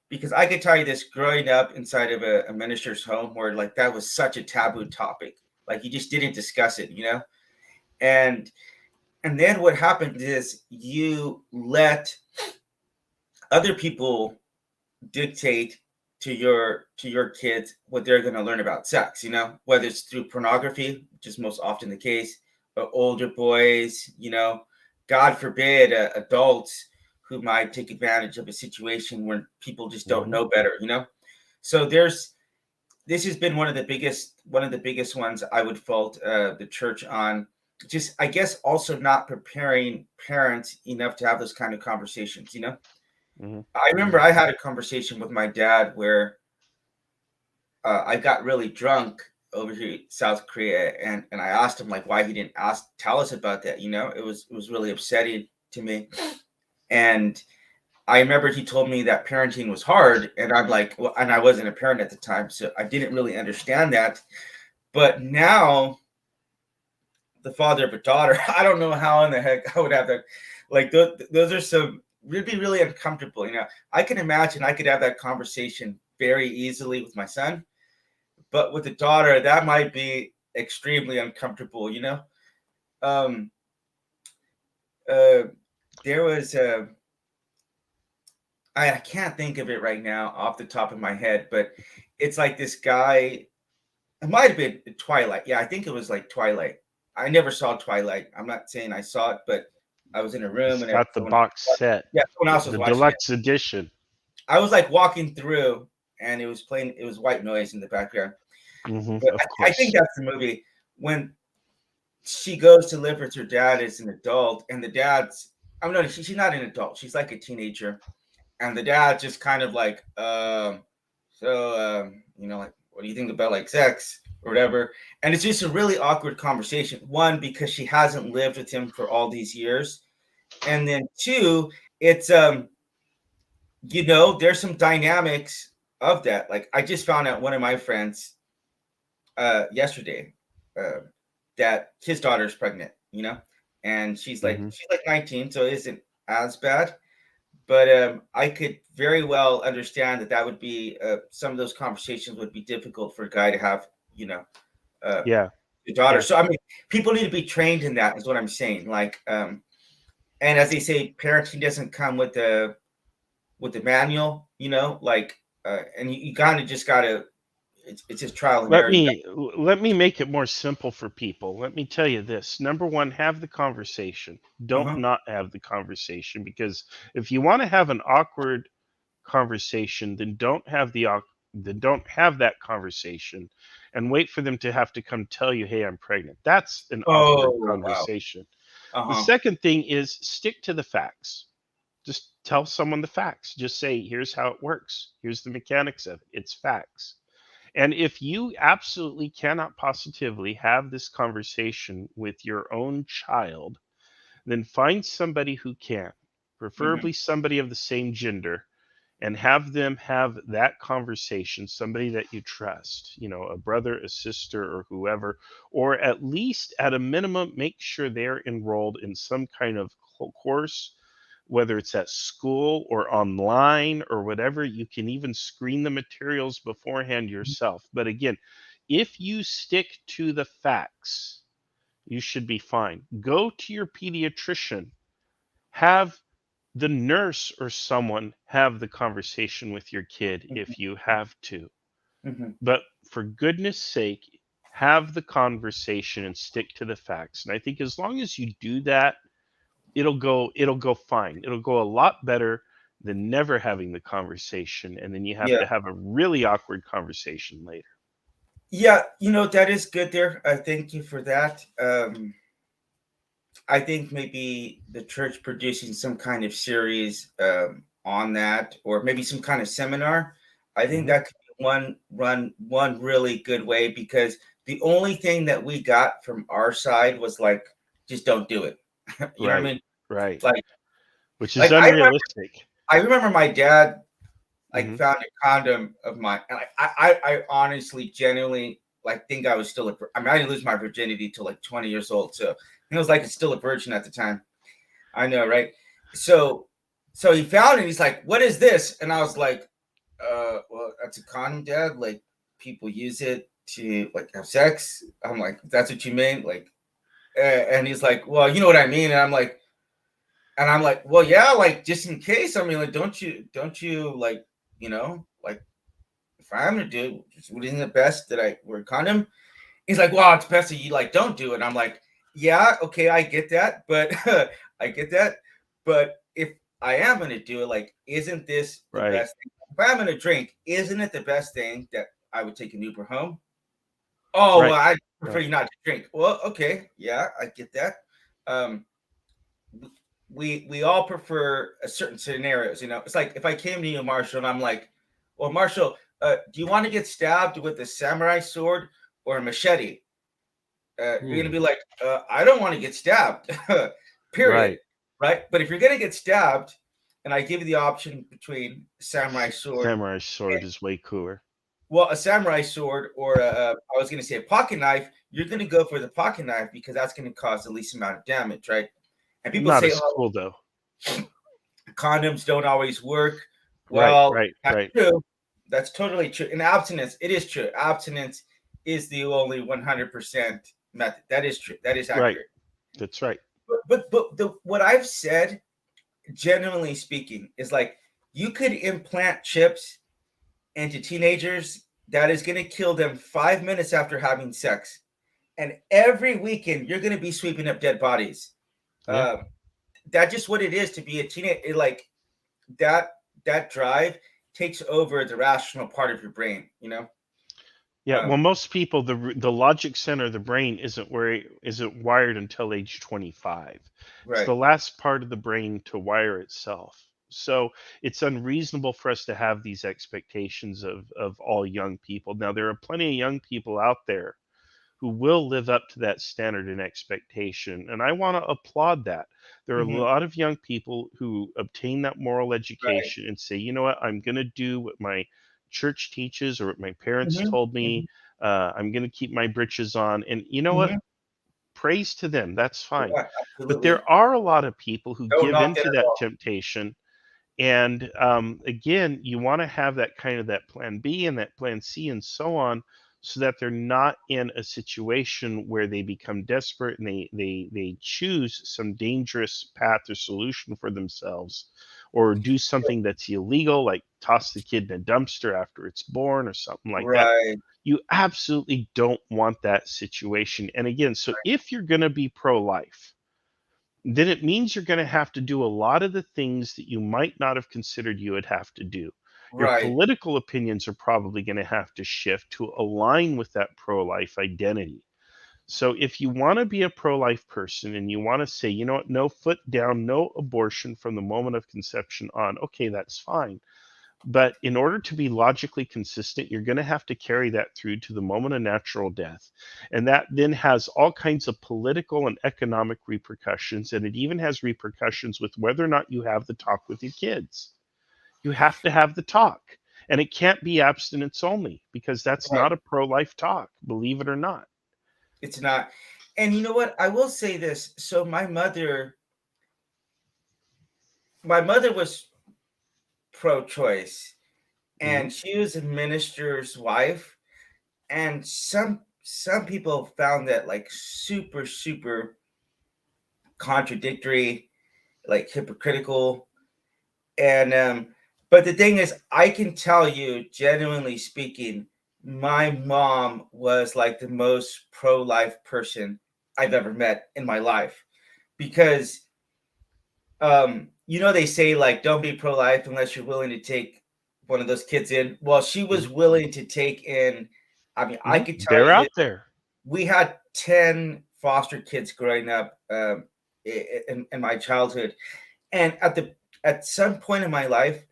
S2: Because I could tell you this growing up inside of a minister's home where like that was such a taboo topic. Like you just didn't discuss it. And then what happened is you let other people dictate to your kids what they're going to learn about sex, whether it's through pornography, which is most often the case, or older boys, God forbid, adults who might take advantage of a situation where people just don't know better, So this has been one of the biggest ones I would fault the church on. Just, I guess, also not preparing parents enough to have those kind of conversations, I remember I had a conversation with my dad where I got really drunk over here in South Korea, and I asked him like why he didn't tell us about that. It was really upsetting to me, and I remember he told me that parenting was hard, and I'm like, well, and I wasn't a parent at the time, so I didn't really understand that. But now, the father of a daughter, I don't know how in the heck I would have that. Like those are some. It'd be really uncomfortable, I can imagine I could have that conversation very easily with my son, but with a daughter, that might be extremely uncomfortable, there was I can't think of it right now off the top of my head, but it's like this guy. It might have been Twilight. Yeah, I think it was like Twilight. I never saw Twilight. I'm not saying I saw it, but I was in a room
S1: It's
S2: and
S1: got the box set.
S2: Yeah, someone else was
S1: the
S2: watching
S1: deluxe edition.
S2: I was like walking through, and it was playing. It was white noise in the background. But
S1: Of
S2: I think that's the movie when she goes to live with her dad as an adult, and the dad's. I'm not. She's not an adult. She's like a teenager, and the dad just kind of like, like, what do you think about like sex or whatever? And it's just a really awkward conversation. One, because she hasn't lived with him for all these years, and then two, it's there's some dynamics of that. Like I just found out one of my friends yesterday that his daughter's pregnant, and she's like 19, so it isn't as bad. But I could very well understand that would be some of those conversations would be difficult for a guy to have,
S1: yeah,
S2: your daughter. Yeah. So I mean, people need to be trained in that, is what I'm saying. Like, and as they say, parenting doesn't come with the manual, like, and you kind of just gotta. It's just trial and error.
S1: Let me make it more simple for people. Let me tell you this. Number one, have the conversation. Don't not have the conversation, because if you want to have an awkward conversation, then don't have that conversation and wait for them to have to come tell you, hey, I'm pregnant. That's an awkward conversation. Wow. The second thing is stick to the facts. Just tell someone the facts. Just say, here's how it works. Here's the mechanics of it. It's facts. And if you absolutely cannot positively have this conversation with your own child, then find somebody who can, preferably somebody of the same gender, and have them have that conversation, somebody that you trust, a brother, a sister, or whoever, or at least at a minimum, make sure they're enrolled in some kind of course, whether it's at school or online or whatever. You can even screen the materials beforehand yourself. But again, if you stick to the facts, you should be fine. Go to your pediatrician, have the nurse or someone have the conversation with your kid if you have to. But for goodness sake, have the conversation and stick to the facts. And I think as long as you do that, it'll go fine. It'll go a lot better than never having the conversation, and then you have to have a really awkward conversation later.
S2: Yeah, that is good there. Thank you for that. I think maybe the church producing some kind of series on that, or maybe some kind of seminar. I think that could be one really good way, because the only thing that we got from our side was like, just don't do it. You know what I mean?
S1: Right.
S2: Like,
S1: which is unrealistic.
S2: I remember my dad found a condom of mine, and I honestly, genuinely think I was still I didn't lose my virginity till like 20 years old, so it was like still a virgin at the time. I know, right? So he found it. He's like, "What is this?" And I was like, "Well, that's a condom, Dad. Like, people use it to have sex." I'm like, "That's what you mean?" And he's like, "Well, you know what I mean." And I'm like, "Well, yeah, just in case. I mean, don't you Like if I'm gonna do it, wouldn't it best that I wear a condom? He's like, well, it's best that you like don't do it. I'm like, yeah, okay, I get that, but I get that, but if I am gonna do it, like, isn't this the
S1: Right.
S2: best thing? If I'm gonna drink, isn't it the best thing that I would take an Uber home? Oh, well,
S1: Right.
S2: I prefer
S1: Right.
S2: you not to drink. Well, okay, yeah, I get that. Um, we all prefer a certain scenarios. It's like if I came to you, Marshall, and I'm like, well, Marshall, do you want to get stabbed with a samurai sword or a machete? You're gonna
S1: Hmm.
S2: be like, I don't want to get stabbed, period,
S1: Right.
S2: right? But if you're gonna get stabbed, and I give you the option between samurai sword,
S1: Samurai sword is way cooler.
S2: well, a samurai sword or I was gonna say a pocket knife, you're gonna go for the pocket knife because that's gonna cause the least amount of damage, right? And people
S1: Not
S2: say,
S1: as
S2: oh,
S1: cool though.
S2: condoms don't always work.
S1: Right.
S2: Well,
S1: Right.
S2: that's
S1: Right.
S2: true. That's totally true. In abstinence, it is true. Abstinence is the only 100% method. That is true. That is
S1: Right.
S2: accurate.
S1: That's right.
S2: But what I've said, genuinely speaking, is like you could implant chips into teenagers that is going to kill them 5 minutes after having sex, and every weekend you're going to be sweeping up dead bodies.
S1: Yeah.
S2: Um, that's just what it is to be a teenager. Like that that drive takes over the rational part of your brain.
S1: Yeah, well,
S2: Um,
S1: most people, the logic center of the brain isn't wired until age 25. It's
S2: right.
S1: the last part of the brain to wire itself. So it's unreasonable for us to have these expectations of all young people. Now, there are plenty of young people out there who will live up to that standard and expectation. And I want to applaud that. There are a
S2: Hmm.
S1: lot of young people who obtain that moral
S2: Right.
S1: education and say, you know what, I'm going to do what my church teaches or what my parents
S2: Hmm.
S1: told
S2: Hmm.
S1: me. I'm going to keep my britches on. And you know what?
S2: Hmm.
S1: Praise to them. That's fine.
S2: Yeah,
S1: But
S2: absolutely.
S1: there are a lot of people who
S2: Don't
S1: give
S2: knock that
S1: into
S2: at
S1: that
S2: all.
S1: temptation, and again, you want to have that kind of that plan B and that plan C and so on, so that they're not in a situation where they become desperate and they choose some dangerous path or solution for themselves, or do something that's illegal, like toss the kid in a dumpster after it's born or something like that.
S2: Right.
S1: You absolutely don't want that situation. And again, so if you're going to be pro-life, then it means you're going to have to do a lot of the things that you might not have considered you would have to do. Your
S2: Right.
S1: political opinions are probably going to have to shift to align with that pro life identity. So, if you want to be a pro life person and you want to say, you know what, no foot down, no abortion from the moment of conception on, okay, that's fine. But in order to be logically consistent, you're going to have to carry that through to the moment of natural death. And that then has all kinds of political and economic repercussions. And it even has repercussions with whether or not you have the talk with your kids. You have to have the talk. And it can't be abstinence only because that's
S2: Right.
S1: not a pro life talk, believe it or not.
S2: It's not. And you know what? I will say this. So my mother was pro-choice,
S1: Hmm.
S2: and she was a minister's wife, and some people found that like super super contradictory, like hypocritical. And but the thing is, I can tell you, genuinely speaking, my mom was like the most pro-life person I've ever met in my life. Because they say like don't be pro-life unless you're willing to take one of those kids in. Well, she was
S1: Hmm.
S2: willing to take in. I mean, I
S1: Hmm.
S2: could tell
S1: They're
S2: you that
S1: out there.
S2: we had 10 foster kids growing up, in my childhood, and at some point in my life,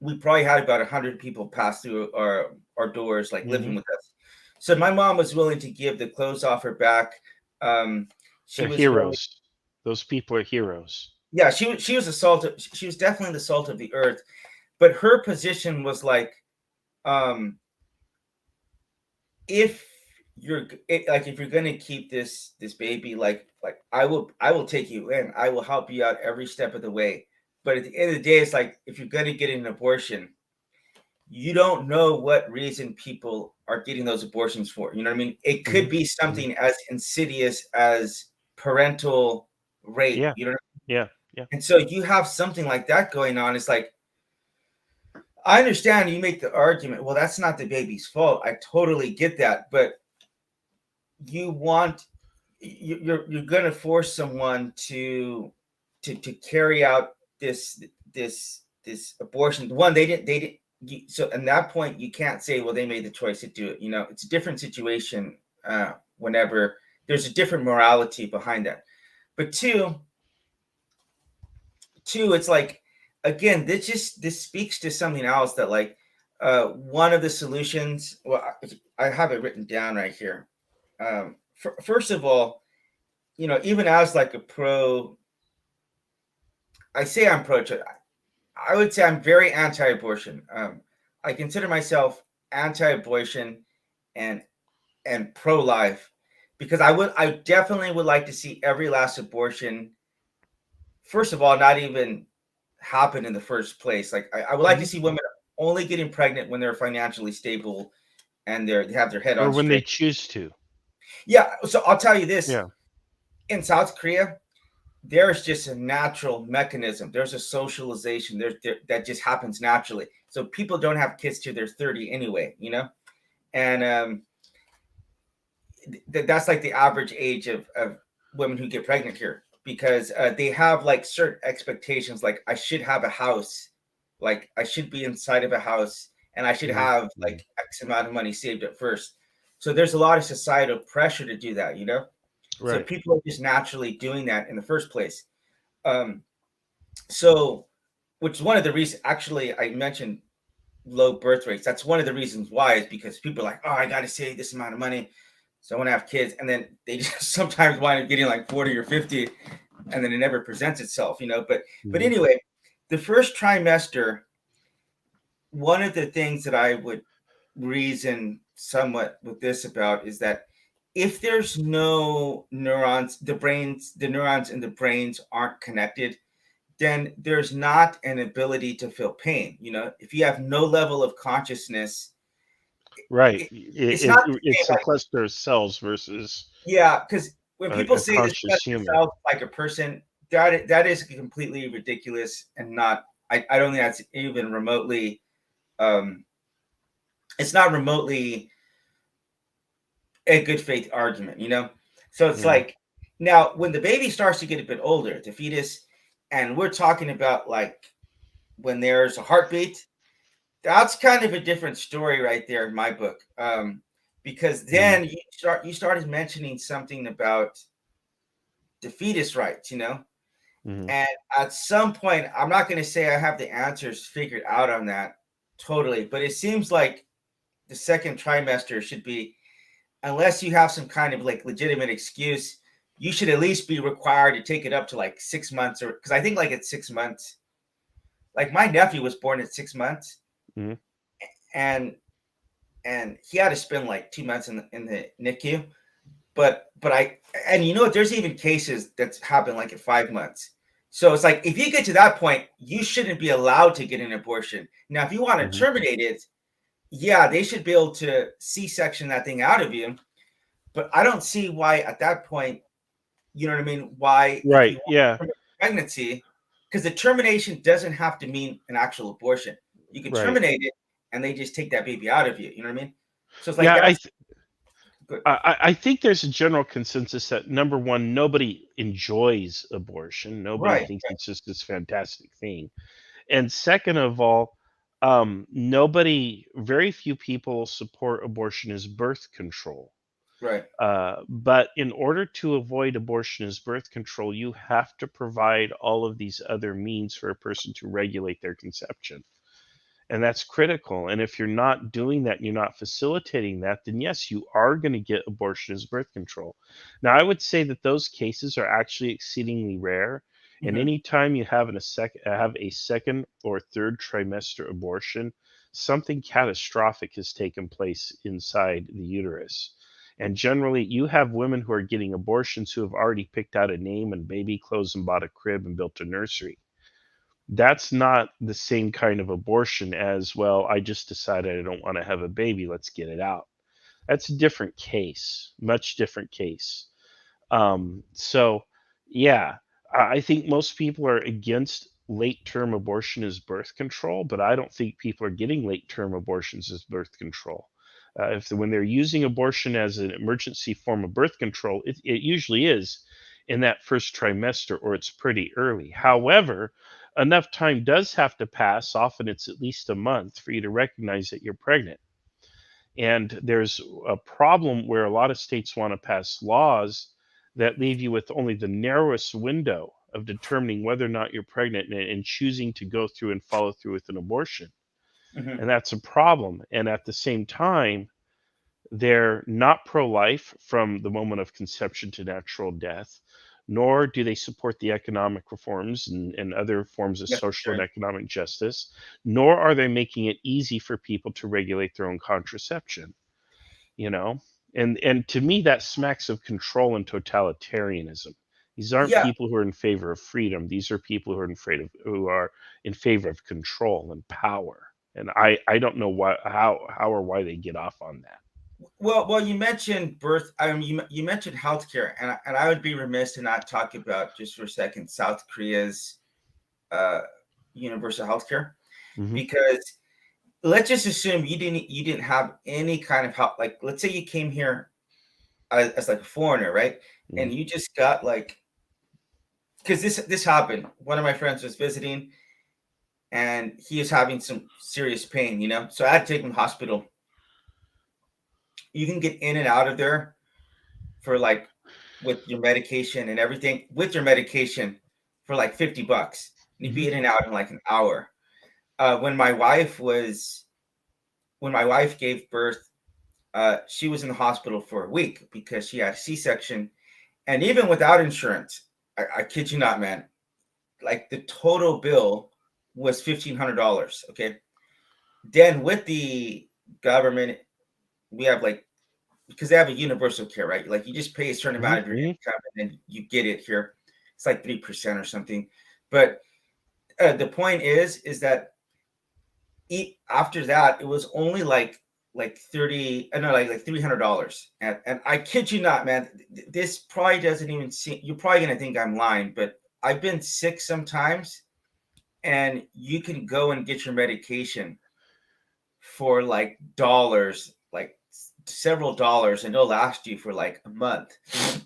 S2: we probably had about 100 people pass through our doors, like living
S1: Hmm.
S2: with us. So my mom was willing to give the clothes off her back. Um, she
S1: They're
S2: was willing.
S1: heroes. Those people are heroes.
S2: Yeah, she was the salt. She was definitely the salt of the earth. But her position was like, um, if if you're gonna keep this baby, like I will take you in. I will help you out every step of the way. But at the end of the day, it's like if you're gonna get an abortion, you don't know what reason people are getting those abortions for. You know what I mean? It
S1: Hmm.
S2: could be
S1: Hmm.
S2: something as insidious as parental rape.
S1: Yeah.
S2: You know,
S1: Yeah. Yeah.
S2: and so you have something like that going on. It's like I understand you make the argument, well, that's not the baby's fault. I totally get that, but you want you're going to force someone to carry out this abortion. One, they didn't so at that point you can't say, well, they made the choice to do it. It's a different situation whenever there's a different morality behind that. But two, it's like, again, this speaks to something else, that like one of the solutions, well, I have it written down right here. First of all, even as like a pro, I say I'm pro choice. I would say I'm very anti-abortion. I consider myself anti-abortion and pro-life, because I definitely would like to see every last abortion, first of all, not even happen in the first place. Like I would like to
S1: Mhm.
S2: see women only getting pregnant when they're financially stable and they have their head
S1: Or
S2: on
S1: when they
S2: straight.
S1: choose to.
S2: Yeah. So I'll tell you this:
S1: Yeah.
S2: in South Korea, there's just a natural mechanism. There's a socialization that just happens naturally. So people don't have kids till they're 30 anyway, and that's like the average age of women who get pregnant here, because they have like certain expectations, like I should have a house, like I should be inside of a house, and I should
S1: Mhm.
S2: have
S1: Mhm.
S2: like X amount of money saved at first. So there's a lot of societal pressure to do that, so
S1: Right.
S2: people are just naturally doing that in the first place. um so, which is one of the reasons, actually, I mentioned low birth rates. That's one of the reasons why, is because people are like, oh, I got to save this amount of money, so I want to have kids, and then they just sometimes wind up getting like 40 or 50, and then it never presents itself, but
S1: Mhm.
S2: anyway, the first trimester, one of the things that I would reason somewhat with this about is that if there's no neurons, the neurons in the brains aren't connected, then there's not an ability to feel pain. If you have no level of consciousness,
S1: Right.
S2: it, it's not the same.
S1: It's a
S2: Like,
S1: cluster of cells versus
S2: yeah, because when people
S1: a
S2: say this
S1: conscious
S2: collective
S1: human.
S2: self like a person, that is completely ridiculous, and not. I don't think that's even remotely. Um, it's not remotely a good faith argument. So it's
S1: Mhm.
S2: like, now when the baby starts to get a bit older, the fetus, and we're talking about like when there's a heartbeat, that's kind of a different story right there in my book. Because
S1: Mhm.
S2: then you started mentioning something about defeatist rights,
S1: Mhm.
S2: and at some point, I'm not going to say I have the answers figured out on that totally, but it seems like the second trimester should be, unless you have some kind of like legitimate excuse, you should at least be required to take it up to like 6 months, or because I think like at 6 months, like my nephew was born at 6 months,
S1: Mhm.
S2: and he had to spend like 2 months in the NICU. But I and you know what? There's even cases that's happened like at 5 months. So it's like, if you get to that point, you shouldn't be allowed to get an abortion. Now, if you want to
S1: Mhm.
S2: terminate it, yeah, they should be able to C-section that thing out of you. But I don't see why at that point, you know what I mean? Why, if you
S1: Right.
S2: want
S1: Yeah.
S2: to terminate pregnancy, because the termination doesn't have to mean an actual abortion. You could
S1: Right.
S2: terminate it, and they just take that baby out of you. You know what I mean? So it's like
S1: Yeah.
S2: that's good.
S1: I think there's a general consensus that number one, nobody enjoys abortion. Nobody
S2: Right.
S1: thinks it's just this fantastic thing. And second of all, very few people support abortion as birth control.
S2: Right.
S1: But in order to avoid abortion as birth control, you have to provide all of these other means for a person to regulate their conception. And that's critical. And if you're not doing that, and you're not facilitating that, then yes, you are going to get abortion as birth control. Now, I would say that those cases are actually exceedingly rare. And
S2: Hmm.
S1: anytime you have a second or third trimester abortion, something catastrophic has taken place inside the uterus. And generally, you have women who are getting abortions who have already picked out a name and baby clothes and bought a crib and built a nursery. That's not the same kind of abortion as, well, I just decided I don't want to have a baby, let's get it out. That's a different case, much different case. So yeah, I think most people are against late-term abortion as birth control, but I don't think people are getting late-term abortions as birth control. When they're using abortion as an emergency form of birth control, it usually is in that first trimester or it's pretty early. However, enough time does have to pass, often it's at least a month, for you to recognize that you're pregnant. And there's a problem where a lot of states want to pass laws that leave you with only the narrowest window of determining whether or not you're pregnant and choosing to go through and follow through with an abortion.
S2: Mm-hmm.
S1: And that's a problem. And at the same time, they're not pro life from the moment of conception to natural death, nor do they support the economic reforms and other forms of
S2: That's for
S1: social and
S2: sure.
S1: economic justice, nor are they making it easy for people to regulate their own contraception, you know? And to me, that smacks of control and totalitarianism. These aren't
S2: Yeah.
S1: people who are in favor of freedom. These are people who are in favor of control and power. And I don't know how or why they get off on that.
S2: Well, you mentioned birth. You mentioned healthcare, and I would be remiss to not talk about just for a second South Korea's uh, universal healthcare,
S1: Hmm.
S2: because let's just assume you didn't have any kind of help. Like, let's say you came here as like a foreigner, right?
S1: Hmm.
S2: And you just got like, because this happened. One of my friends was visiting, and he was having some serious pain, So I had to take him to the hospital. You can get in and out of there for like with your medication and everything with your medication for like $50. And you'd
S1: Hmm.
S2: be in and out in like an hour. Uh, when my wife was when my wife gave birth, she was in the hospital for a week because she had a C-section. And even without insurance, I kid you not, man, like the total bill was $1,500. Okay. Then with the government, we have like, because they have a universal care, right? Like you just pay a certain amount of your
S1: Hmm.
S2: income and then you get it here. It's like 3% or something. But the point is that after that, it was only like 30, no, like $300. And I kid you not, man, this probably doesn't even seem, you're probably gonna think I'm lying, but I've been sick sometimes, and you can go and get your medication for like dollars, like several dollars, and it'll last you for like a month.
S1: Hmm.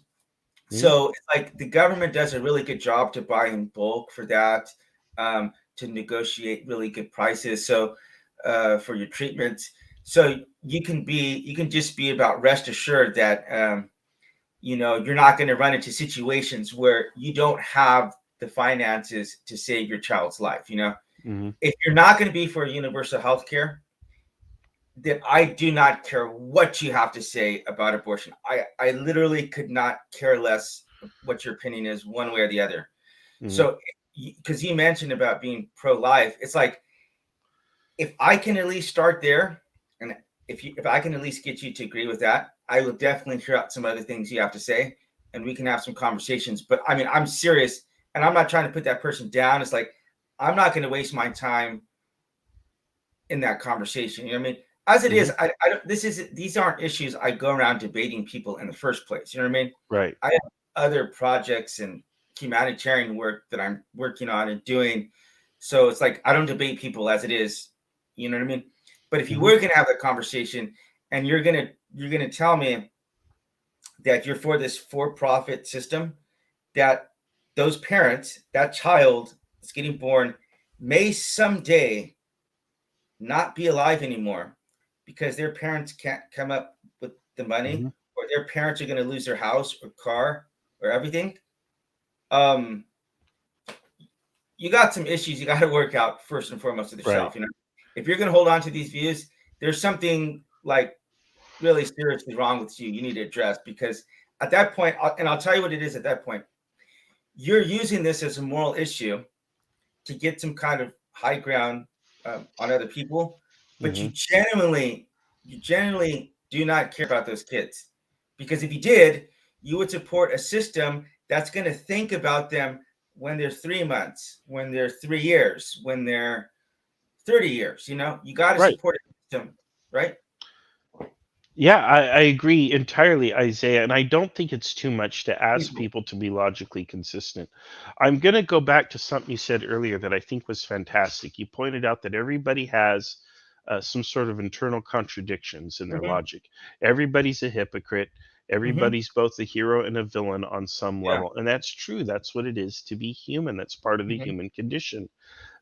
S2: So it's like the government does a really good job to buy in bulk for that, to negotiate really good prices. So for your treatments, so you can just be about rest assured that you're not going to run into situations where you don't have the finances to save your child's life.
S1: Hmm.
S2: If you're not going to be for universal health care, then I do not care what you have to say about abortion. I literally could not care less what your opinion is one way or the other.
S1: Hmm.
S2: So, because you mentioned about being pro-life, it's like if I can at least start there, and if I can at least get you to agree with that, I will definitely hear out some other things you have to say, and we can have some conversations. But I mean, I'm serious, and I'm not trying to put that person down. It's like I'm not going to waste my time in that conversation. You know what I mean? As it
S1: Hmm.
S2: is, I don't. These aren't issues I go around debating people in the first place. You know what I mean?
S1: Right.
S2: I have other projects and humanitarian work that I'm working on and doing. So it's like I don't debate people as it is. You know what I mean? But if you
S1: Hmm.
S2: were gonna have a conversation and you're gonna tell me that you're for this for-profit system, that those parents, that child that's getting born, may someday not be alive anymore because their parents can't come up with the money,
S1: Hmm.
S2: or their parents are going to lose their house or car or everything. um you got some issues you got to work out first and foremost with
S1: Right.
S2: yourself. If you're going to hold on to these views, there's something like really seriously wrong with you need to address, because at that point, and I'll tell you what it is. At that point, you're using this as a moral issue to get some kind of high ground on other people, but
S1: Hmm.
S2: you genuinely do not care about those kids, because if you did, you would support a system that's going to think about them when they're 3 months, when they're 3 years, when they're 30 years. You got to
S1: Right.
S2: support a system, right?
S1: Yeah, I agree entirely, Isaiah, and I don't think it's too much to ask
S2: Mhm.
S1: people to be logically consistent. I'm going to go back to something you said earlier that I think was fantastic. You pointed out that everybody has some sort of internal contradictions in their
S2: Mhm.
S1: logic. Everybody's a hypocrite.
S2: Mhm.
S1: Everybody's both a hero and a villain on some
S2: Yeah.
S1: level. And that's true. That's what it is to be human. That's part of the
S2: Mhm.
S1: human condition.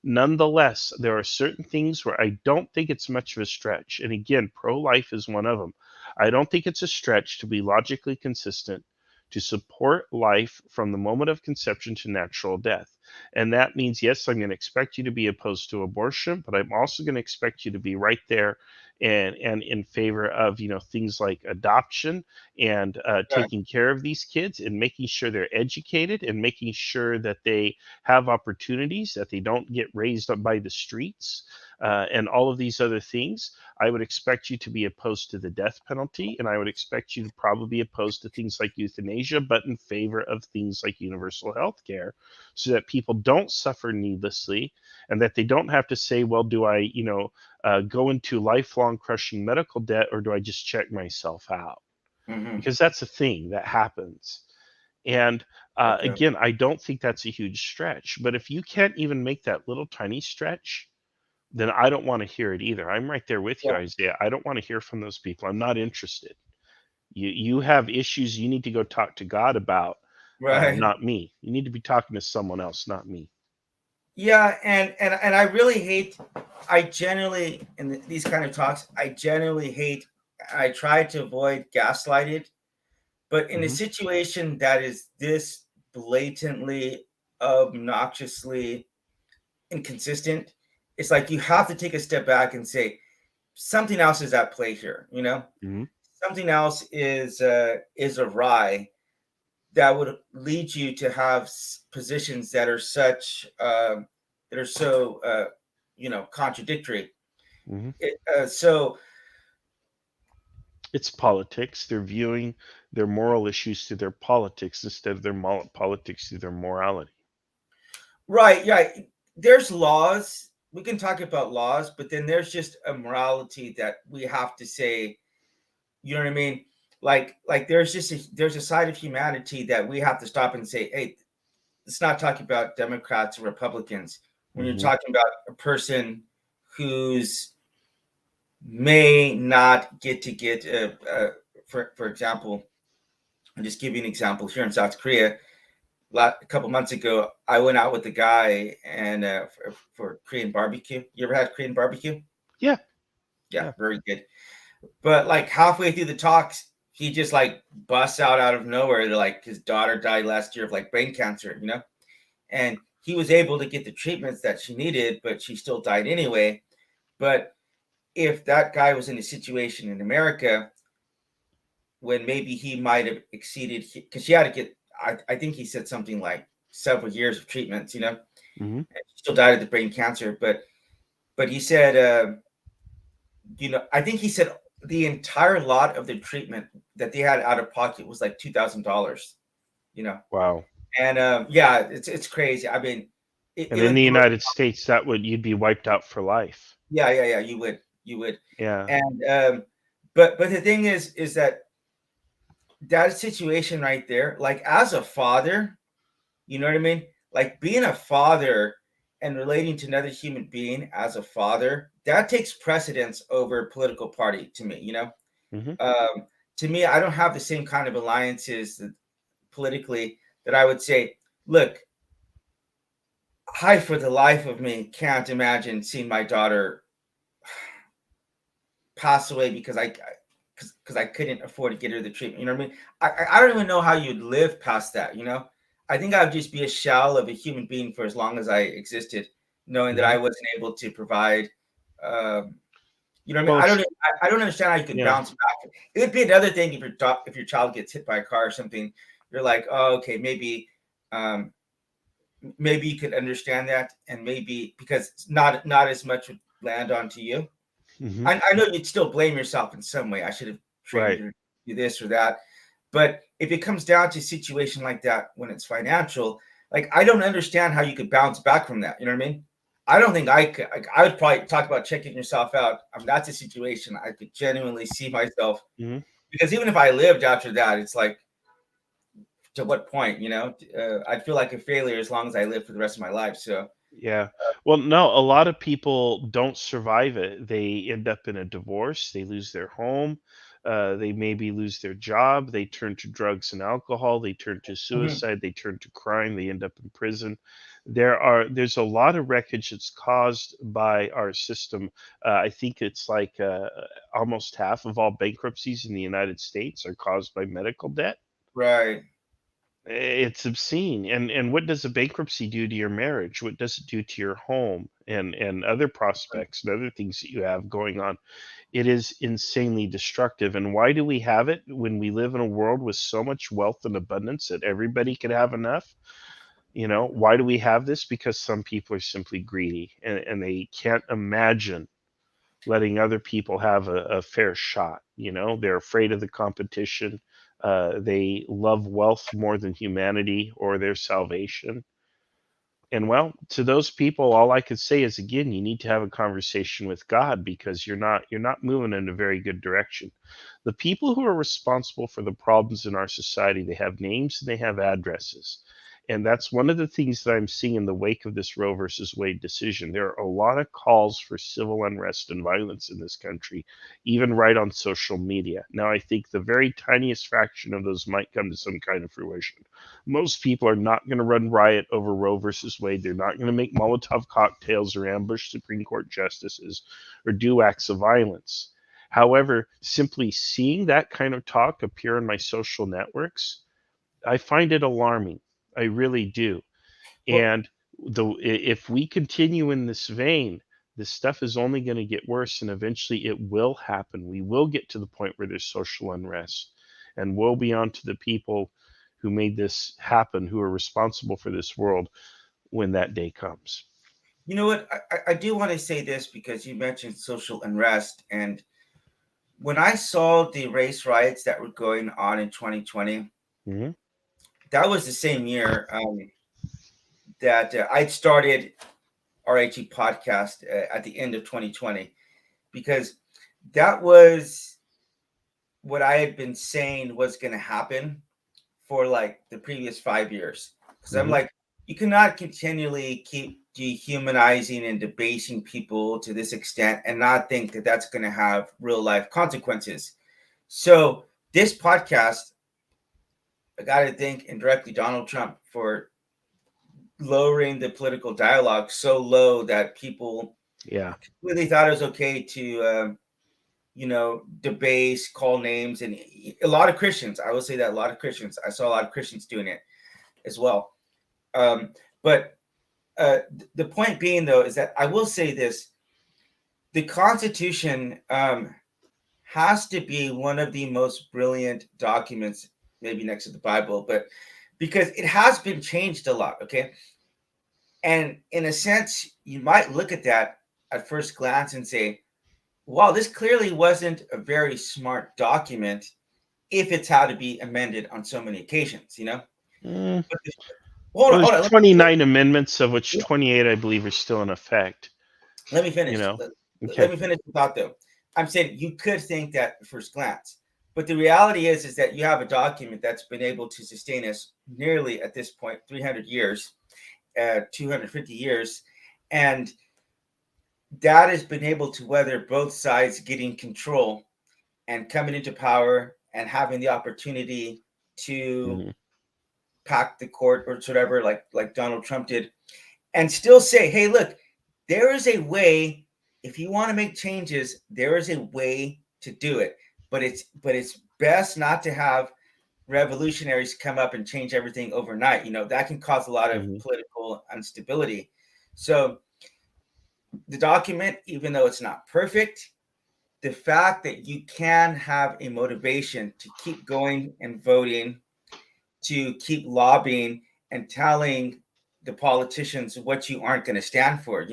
S1: Nonetheless, there are certain things where I don't think it's much of a stretch. And again, pro life is one of them. I don't think it's a stretch to be logically consistent to support life from the moment of conception to natural death. And that means, yes, I'm going to expect you to be opposed to abortion, but I'm also going to expect you to be right there and in favor of things like adoption and
S2: Right.
S1: taking care of these kids and making sure they're educated and making sure that they have opportunities, that they don't get raised up by the streets, and all of these other things. I would expect you to be opposed to the death penalty, and I would expect you to probably be opposed to things like euthanasia, but in favor of things like universal health care, so that people don't suffer needlessly, and that they don't have to say, well, do I, go into lifelong crushing medical debt, or do I just check myself out?
S2: Mhm.
S1: Because that's a thing that happens. And
S2: Okay.
S1: again, I don't think that's a huge stretch. But if you can't even make that little tiny stretch, then I don't want to hear it either. I'm right there with you,
S2: Yeah.
S1: Isaiah. I don't want to hear from those people. I'm not interested. You have issues you need to go talk to God about,
S2: Right.
S1: not me. You need to be talking to someone else, not me.
S2: Yeah, and I really hate. I generally in these kind of talks, I generally hate. I try to avoid gaslighted, but in a
S1: Hmm.
S2: situation that is this blatantly, obnoxiously inconsistent, it's like you have to take a step back and say something else is at play here. You know,
S1: Hmm.
S2: something else is awry that would lead you to have positions that are such that are so contradictory.
S1: Hmm.
S2: So
S1: It's politics. They're viewing their moral issues through their politics instead of their politics through their morality.
S2: right, yeah, there's laws. We can talk about laws, but then there's just a morality that we have to say. You know what I mean? Like there's a side of humanity that we have to stop and say, hey, let's not talk about Democrats or Republicans. When you're
S1: Hmm.
S2: talking about a person who's may not get for example, I'm just giving an example here in South Korea. A couple months ago, I went out with a guy and for Korean barbecue. You ever had Korean barbecue?
S1: Yeah,
S2: Yeah,
S1: yeah.
S2: very good. But like halfway through the talks, he just like busts out of nowhere. Like his daughter died last year of like brain cancer, and he was able to get the treatments that she needed, but she still died anyway. But if that guy was in a situation in America when maybe he might have exceeded, because she had to get, I think he said something like several years of treatments, and
S1: Hmm.
S2: she still died of the brain cancer. But he said, I think he said the entire lot of the treatment that they had out of pocket was like $2,000, you know,
S1: Wow.
S2: and yeah, it's crazy. I mean,
S1: And
S2: it
S1: in
S2: would
S1: the
S2: blow.
S1: United States, that would you'd be wiped out for life.
S2: Yeah, you would,
S1: Yeah.
S2: and but the thing is that situation right there, like as a father, you know what I mean? Like being a father and relating to another human being as a father, that takes precedence over political party to me,
S1: Hmm.
S2: Um, to me, I don't have the same kind of alliances politically that I would say, look, I for the life of me can't imagine seeing my daughter pass away because I couldn't afford to get her the treatment. You know what I mean? I don't even know how you'd live past that. I think I would just be a shell of a human being for as long as I existed, knowing that
S1: Hmm.
S2: I wasn't able to provide. Um, you know what I mean?
S1: Well, it's
S2: I don't understand how you could
S1: yeah.
S2: bounce back. It would be another thing if your child gets hit by a car or something. You're like, oh, okay, um, maybe you could understand that, and maybe because not as much would land onto you.
S1: Hmm.
S2: I know you'd still blame yourself in some way. I should have trained
S1: Right.
S2: you to do this or that. But if it comes down to a situation like that when it's financial, like I don't understand how you could bounce back from that. You know what I mean? I don't think I could. I would probably talk about checking yourself out. That's a situation I could genuinely see myself,
S1: Mhm.
S2: because even if I lived after that, it's like, to what point, I'd feel like a failure as long as I live for the rest of my life. So,
S1: Yeah. Well, no, a lot of people don't survive it. They end up in a divorce, they lose their home, they maybe lose their job, they turn to drugs and alcohol, they turn to
S2: mhm,
S1: suicide, they turn to crime, they end up in prison. There's a lot of wreckage that's caused by our system. I think it's like almost half of all bankruptcies in the United States are caused by medical debt.
S2: right.
S1: It's obscene. And what does a bankruptcy do to your marriage? What does it do to your home and other prospects and other things that you have going on? It is insanely destructive. And why do we have it when we live in a world with so much wealth and abundance that everybody could have enough? Why do we have this? Because some people are simply greedy and they can't imagine letting other people have a fair shot. They're afraid of the competition. They love wealth more than humanity or their salvation. And well, to those people, all I could say is, again, you need to have a conversation with God, because you're not moving in a very good direction. The people who are responsible for the problems in our society, they have names and they have addresses. And that's one of the things that I'm seeing in the wake of this Roe versus Wade decision. There are a lot of calls for civil unrest and violence in this country, even right on social media. Now, I think the very tiniest fraction of those might come to some kind of fruition. Most people are not going to run riot over Roe versus Wade. They're not going to make Molotov cocktails or ambush Supreme Court justices or do acts of violence. However, simply seeing that kind of talk appear in my social networks, I find it alarming. I really do.
S2: Well,
S1: And if we continue in this vein, this stuff is only going to get worse, and eventually it will happen. We will get to the point where there's social unrest, and woe be unto the people who made this happen, who are responsible for this world when that day comes.
S2: you know what? I do want to say this because you mentioned social unrest. And when I saw the race riots that were going on in 2020,
S1: Hmm.
S2: that was the same year that I'd started RHE podcast at the end of 2020, because that was what I had been saying was going to happen for like the previous 5 years. Because I'm
S1: Hmm.
S2: like, you cannot continually keep dehumanizing and debasing people to this extent and not think that that's going to have real life consequences. So this podcast, I got to thank indirectly Donald Trump for lowering the political dialogue so low that people
S1: Yeah.
S2: really thought it was okay to debase, call names. And a lot of Christians, I will say that a lot of Christians, I saw a lot of Christians doing it as well. But the point being, though, is that I will say this: the Constitution has to be one of the most brilliant documents, maybe next to the Bible, but because it has been changed a lot. Okay. And in a sense, you might look at that at first glance and say, wow, this clearly wasn't a very smart document if it's how to be amended on so many occasions.
S1: Mm.
S2: But hold
S1: Well,
S2: on,
S1: there's
S2: hold on.
S1: 29 amendments, of which 28, I believe, are still in effect.
S2: Let me
S1: You
S2: finish.
S1: know.
S2: Let
S1: Okay.
S2: me finish the thought, though. I'm saying you could think that at first glance, but the reality is that you have a document that's been able to sustain us nearly at this point 300 years, 250 years, and that has been able to weather both sides getting control and coming into power and having the opportunity to
S1: Hmm.
S2: pack the court or whatever, like Donald Trump did, and still say, hey, look, there is a way. If you want to make changes, there is a way to do it. But it's best not to have revolutionaries come up and change everything overnight. That can cause a lot of
S1: Hmm.
S2: political instability. So the document, even though it's not perfect, the fact that you can have a motivation to keep going and voting, to keep lobbying and telling the politicians what you aren't going to stand for,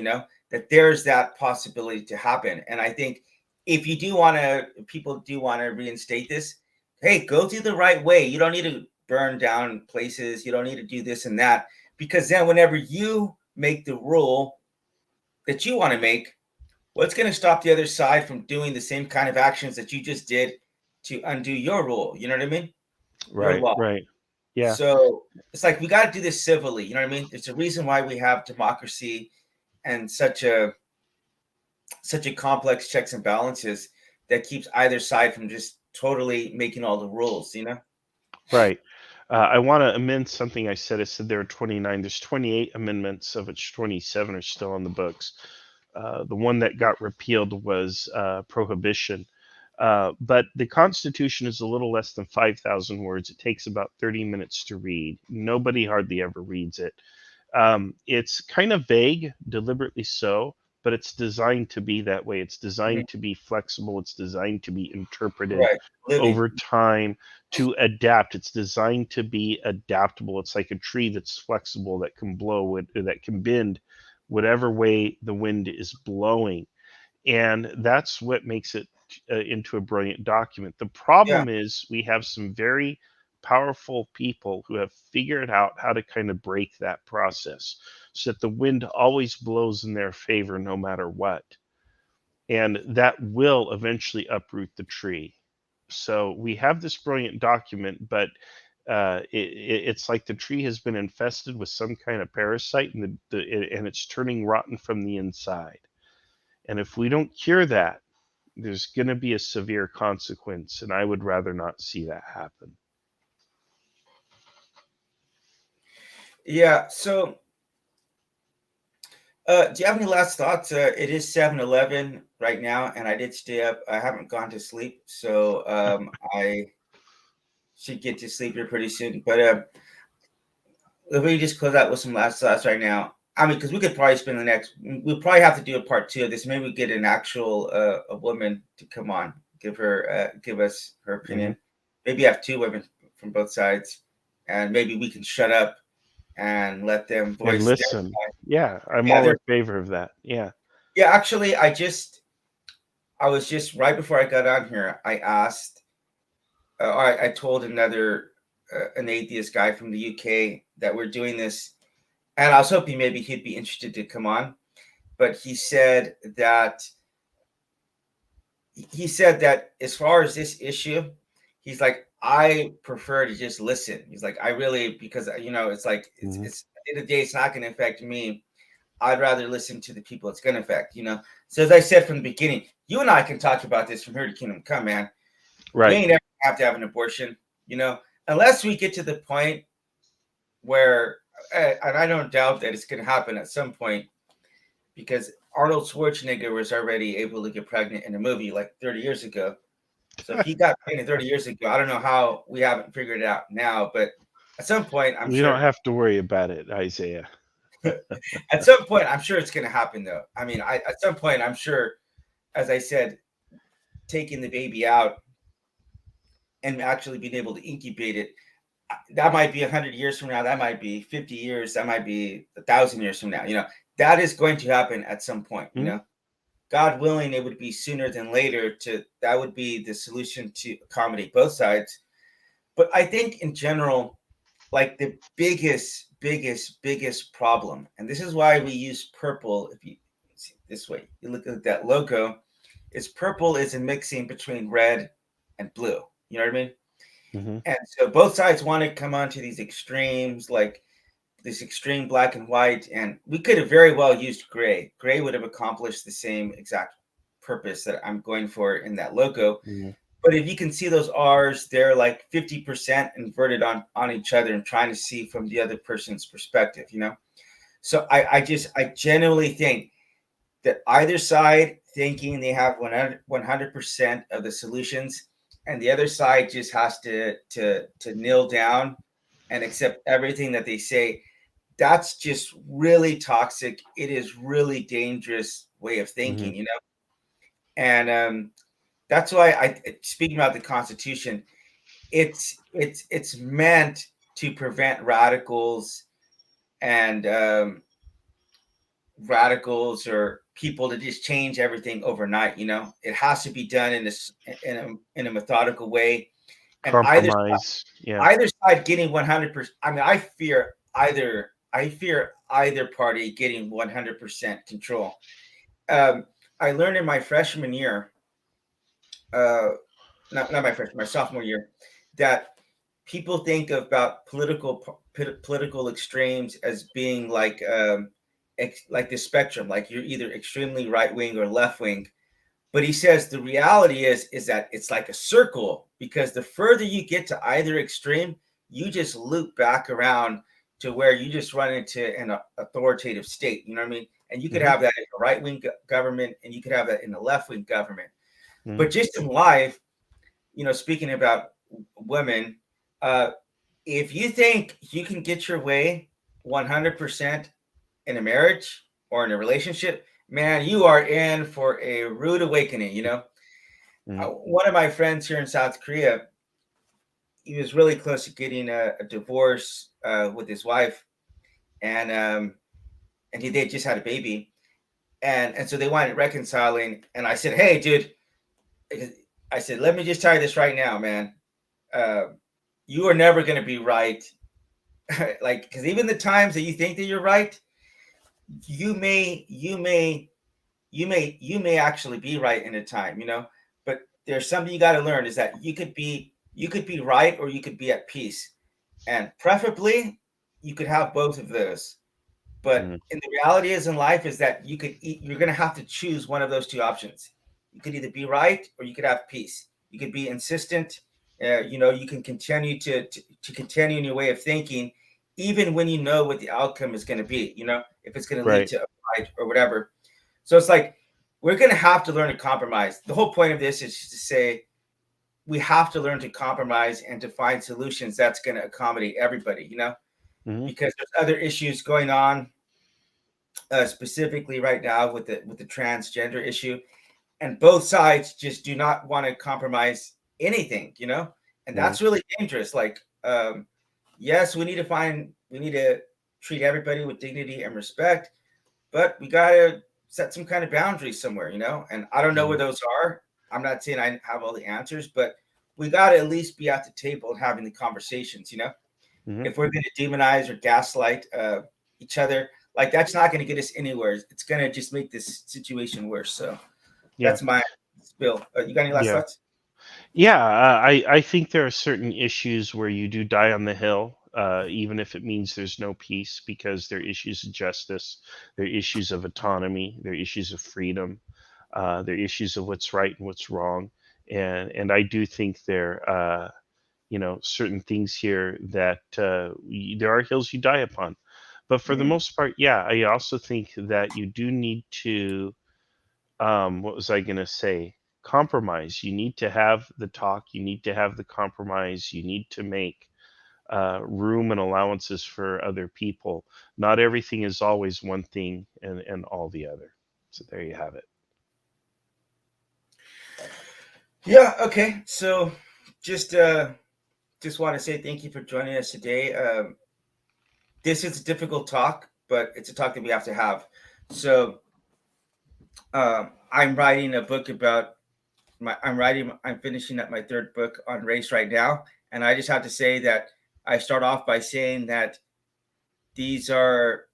S2: that there's that possibility to happen. And I think if you do want to, people do want to reinstate this, hey, go through the right way. You don't need to burn down places. You don't need to do this and that, because then whenever you make the rule, that you want to make, what's going to stop the other side from doing the same kind of actions that you just did to undo your rule? You know what I mean? Your
S1: Right,
S2: law.
S1: right. Yeah,
S2: So it's like we got to do this civilly. You know what I mean? There's a reason why we have democracy and such a complex checks and balances that keeps either side from just totally making all the rules. You know?
S1: right. I want to amend something I said. I said there are 29. There's 28 amendments, of which 27 are still on the books. The one that got repealed was prohibition. But the Constitution is a little less than 5,000 words. It takes about 30 minutes to read. Nobody hardly ever reads it. It's kind of vague, deliberately so, but it's designed to be that way. It's
S2: Mhm.
S1: designed to be flexible. It's designed to be interpreted
S2: Right. Living.
S1: over time to adapt. It's designed to be adaptable. It's like a tree that's flexible, that can blow it, that can bend whatever way the wind is blowing. And that's what makes it into a brilliant document. The
S2: Yeah.
S1: problem is we have some very powerful people who have figured out how to kind of break that process so that the wind always blows in their favor no matter what. And that will eventually uproot the tree. So we have this brilliant document, but it's like the tree has been infested with some kind of parasite, and and it's turning rotten from the inside. And if we don't cure that, there's going to be a severe consequence, and I would rather not see that happen.
S2: Yeah. So, do you have any last thoughts? It is 7:11 right now, and I did stay up. I haven't gone to sleep, so I should get to sleep here pretty soon. But let me just close out with some last thoughts right now. I mean, because we could probably spend the next. We'll probably have to do a part two of this. Maybe we get an actual a woman to come on, give us her
S1: Hmm.
S2: opinion. Maybe have two women from both sides, and maybe we can shut up and let them
S1: And
S2: voice their
S1: listen,
S2: side.
S1: yeah, I'm
S2: Yeah,
S1: all in
S2: they're
S1: favor of that. Yeah.
S2: yeah. Actually, I was just right before I got on here. I asked, I told another an atheist guy from the UK that we're doing this, and I was hoping maybe he'd be interested to come on, but he said that as far as this issue, he's like, I prefer to just listen. He's like, I really, because it's like
S1: Hmm.
S2: it's at the end of the day, it's not going to affect me. I'd rather listen to the people it's going to affect. So as I said from the beginning, you and I can talk about this from here to kingdom come, man. We
S1: Right.
S2: ain't ever have to have an abortion, you know, unless we get to the point where, and I don't doubt that it's going to happen at some point, because Arnold Schwarzenegger was already able to get pregnant in a movie like 30 years ago. So if he got pregnant 30 years ago, I don't know how we haven't figured it out now, but at some point, I'm
S1: We don't
S2: sure.
S1: have to worry about it, Isaiah.
S2: At some point, I'm sure it's going to happen, though. I mean, at some point, I'm sure, as I said, taking the baby out and actually being able to incubate it, that might be 100 years from now. That might be 50 years. That might be 1,000 years from now. That is going to happen at some point.
S1: Hmm.
S2: God willing, it would be sooner than later. That would be the solution to accommodate both sides. But I think in general, like the biggest problem, and this is why we use purple. If you see it this way, you look at that logo, is purple is a mixing between red and blue. You know what I mean?
S1: Hmm.
S2: And so both sides want to come onto these extremes, like this extreme black and white, and we could have very well used gray. Gray would have accomplished the same exact purpose that I'm going for in that logo.
S1: Hmm.
S2: But if you can see those R's, they're like 50% inverted on each other and trying to see from the other person's perspective. So I genuinely think that either side thinking they have 100% of the solutions, and the other side just has to kneel down and accept everything that they say. That's just really toxic. It is really dangerous way of
S1: Hmm.
S2: thinking. And that's why speaking about the Constitution, it's meant to prevent and radicals or people to just change everything overnight. It has to be done in a methodical way, and either
S1: Compromise. Yeah.
S2: either side getting 100%. I mean, I fear I fear either party getting 100% control. I learned in my freshman year, uh, not my freshman, my sophomore year, that people think about political extremes as being like like the spectrum, like you're either extremely right wing or left wing. But he says the reality is that it's like a circle, because the further you get to either extreme, you just loop back around to where you just run into an authoritative state. You know what I mean? And you could
S1: Hmm.
S2: have that in a right wing government, and you could have that in a left wing government.
S1: Hmm.
S2: But just in life, speaking about women, uh, if you think you can get your way 100% in a marriage or in a relationship, man, you are in for a rude awakening.
S1: Hmm.
S2: One of my friends here in South Korea, he was really close to getting a divorce with his wife, and they just had a baby, and so they wanted reconciling. And I said, hey, dude, I said, let me just tell you this right now, man. Uh, you are never going to be right. Like, because even the times that you think that you're right, you may actually be right in a time, but there's something you got to learn, is that you could be right, or you could be at peace, and preferably you could have both of those. But
S1: Hmm.
S2: in the reality is in life is that you're going to have to choose one of those two options. You could either be right, or you could have peace. You could be insistent. You can continue to continue in your way of thinking, even when you know what the outcome is going to be. If it's going to lead
S1: Right.
S2: to a fight or whatever. So it's like we're going to have to learn to compromise. The whole point of this is to say we have to learn to compromise and to find solutions that's going to accommodate everybody.
S1: Hmm.
S2: Because there's other issues going on, specifically right now with the transgender issue, and both sides just do not want to compromise anything. And
S1: Hmm.
S2: that's really dangerous. Like, yes, we need to treat everybody with dignity and respect, but we got to set some kind of boundaries somewhere. And I don't know where
S1: Hmm.
S2: those are. I'm not saying I have all the answers, but we got to at least be at the table and having the conversations.
S1: Hmm.
S2: If we're going to demonize or gaslight each other, like, that's not going to get us anywhere. It's going to just make this situation worse. So
S1: Yeah.
S2: that's my spill. You got any last
S1: Yeah.
S2: thoughts?
S1: Yeah, I think there are certain issues where you do die on the hill, even if it means there's no peace, because they're issues of justice, they're issues of autonomy, they're issues of freedom, they're issues of what's right and what's wrong, and I do think there, certain things here that there are hills you die upon, but for the
S2: Mm-hmm.
S1: most part, yeah, I also think that you do need to what was I going to say? Compromise. You need to have the talk. You need to have the compromise. You need to make room and allowances for other people. Not everything is always one thing and all the other. So there you have it.
S2: Yeah. Okay. So just want to say thank you for joining us today. This is a difficult talk, but it's a talk that we have to have. So I'm writing a book about I'm finishing up my third book on race right now, and I just have to say that I start off by saying that these are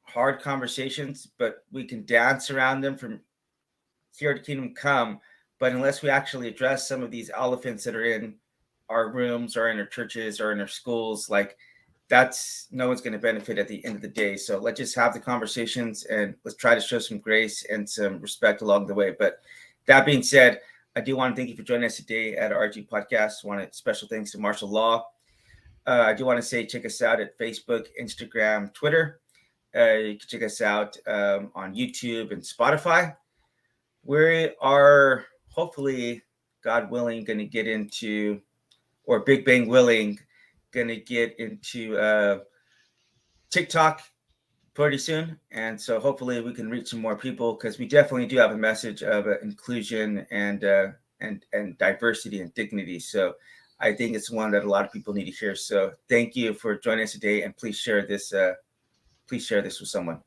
S2: hard conversations, but we can dance around them from here to kingdom come. But unless we actually address some of these elephants that are in our rooms or in our churches or in our schools, like, that's no one's going to benefit at the end of the day. So let's just have the conversations, and let's try to show some grace and some respect along the way. But that being said, I do want to thank you for joining us today at RG Podcast. I want to special thanks to Martial Law. I do want to say check us out at Facebook, Instagram, Twitter. You can check us out on YouTube and Spotify. We are hopefully, God willing, going to get into, or Big Bang willing, going to get into TikTok pretty soon. And so hopefully we can reach some more people, because we definitely do have a message of inclusion and diversity and dignity. So I think it's one that a lot of people need to hear. So thank you for joining us today, and please share this with someone.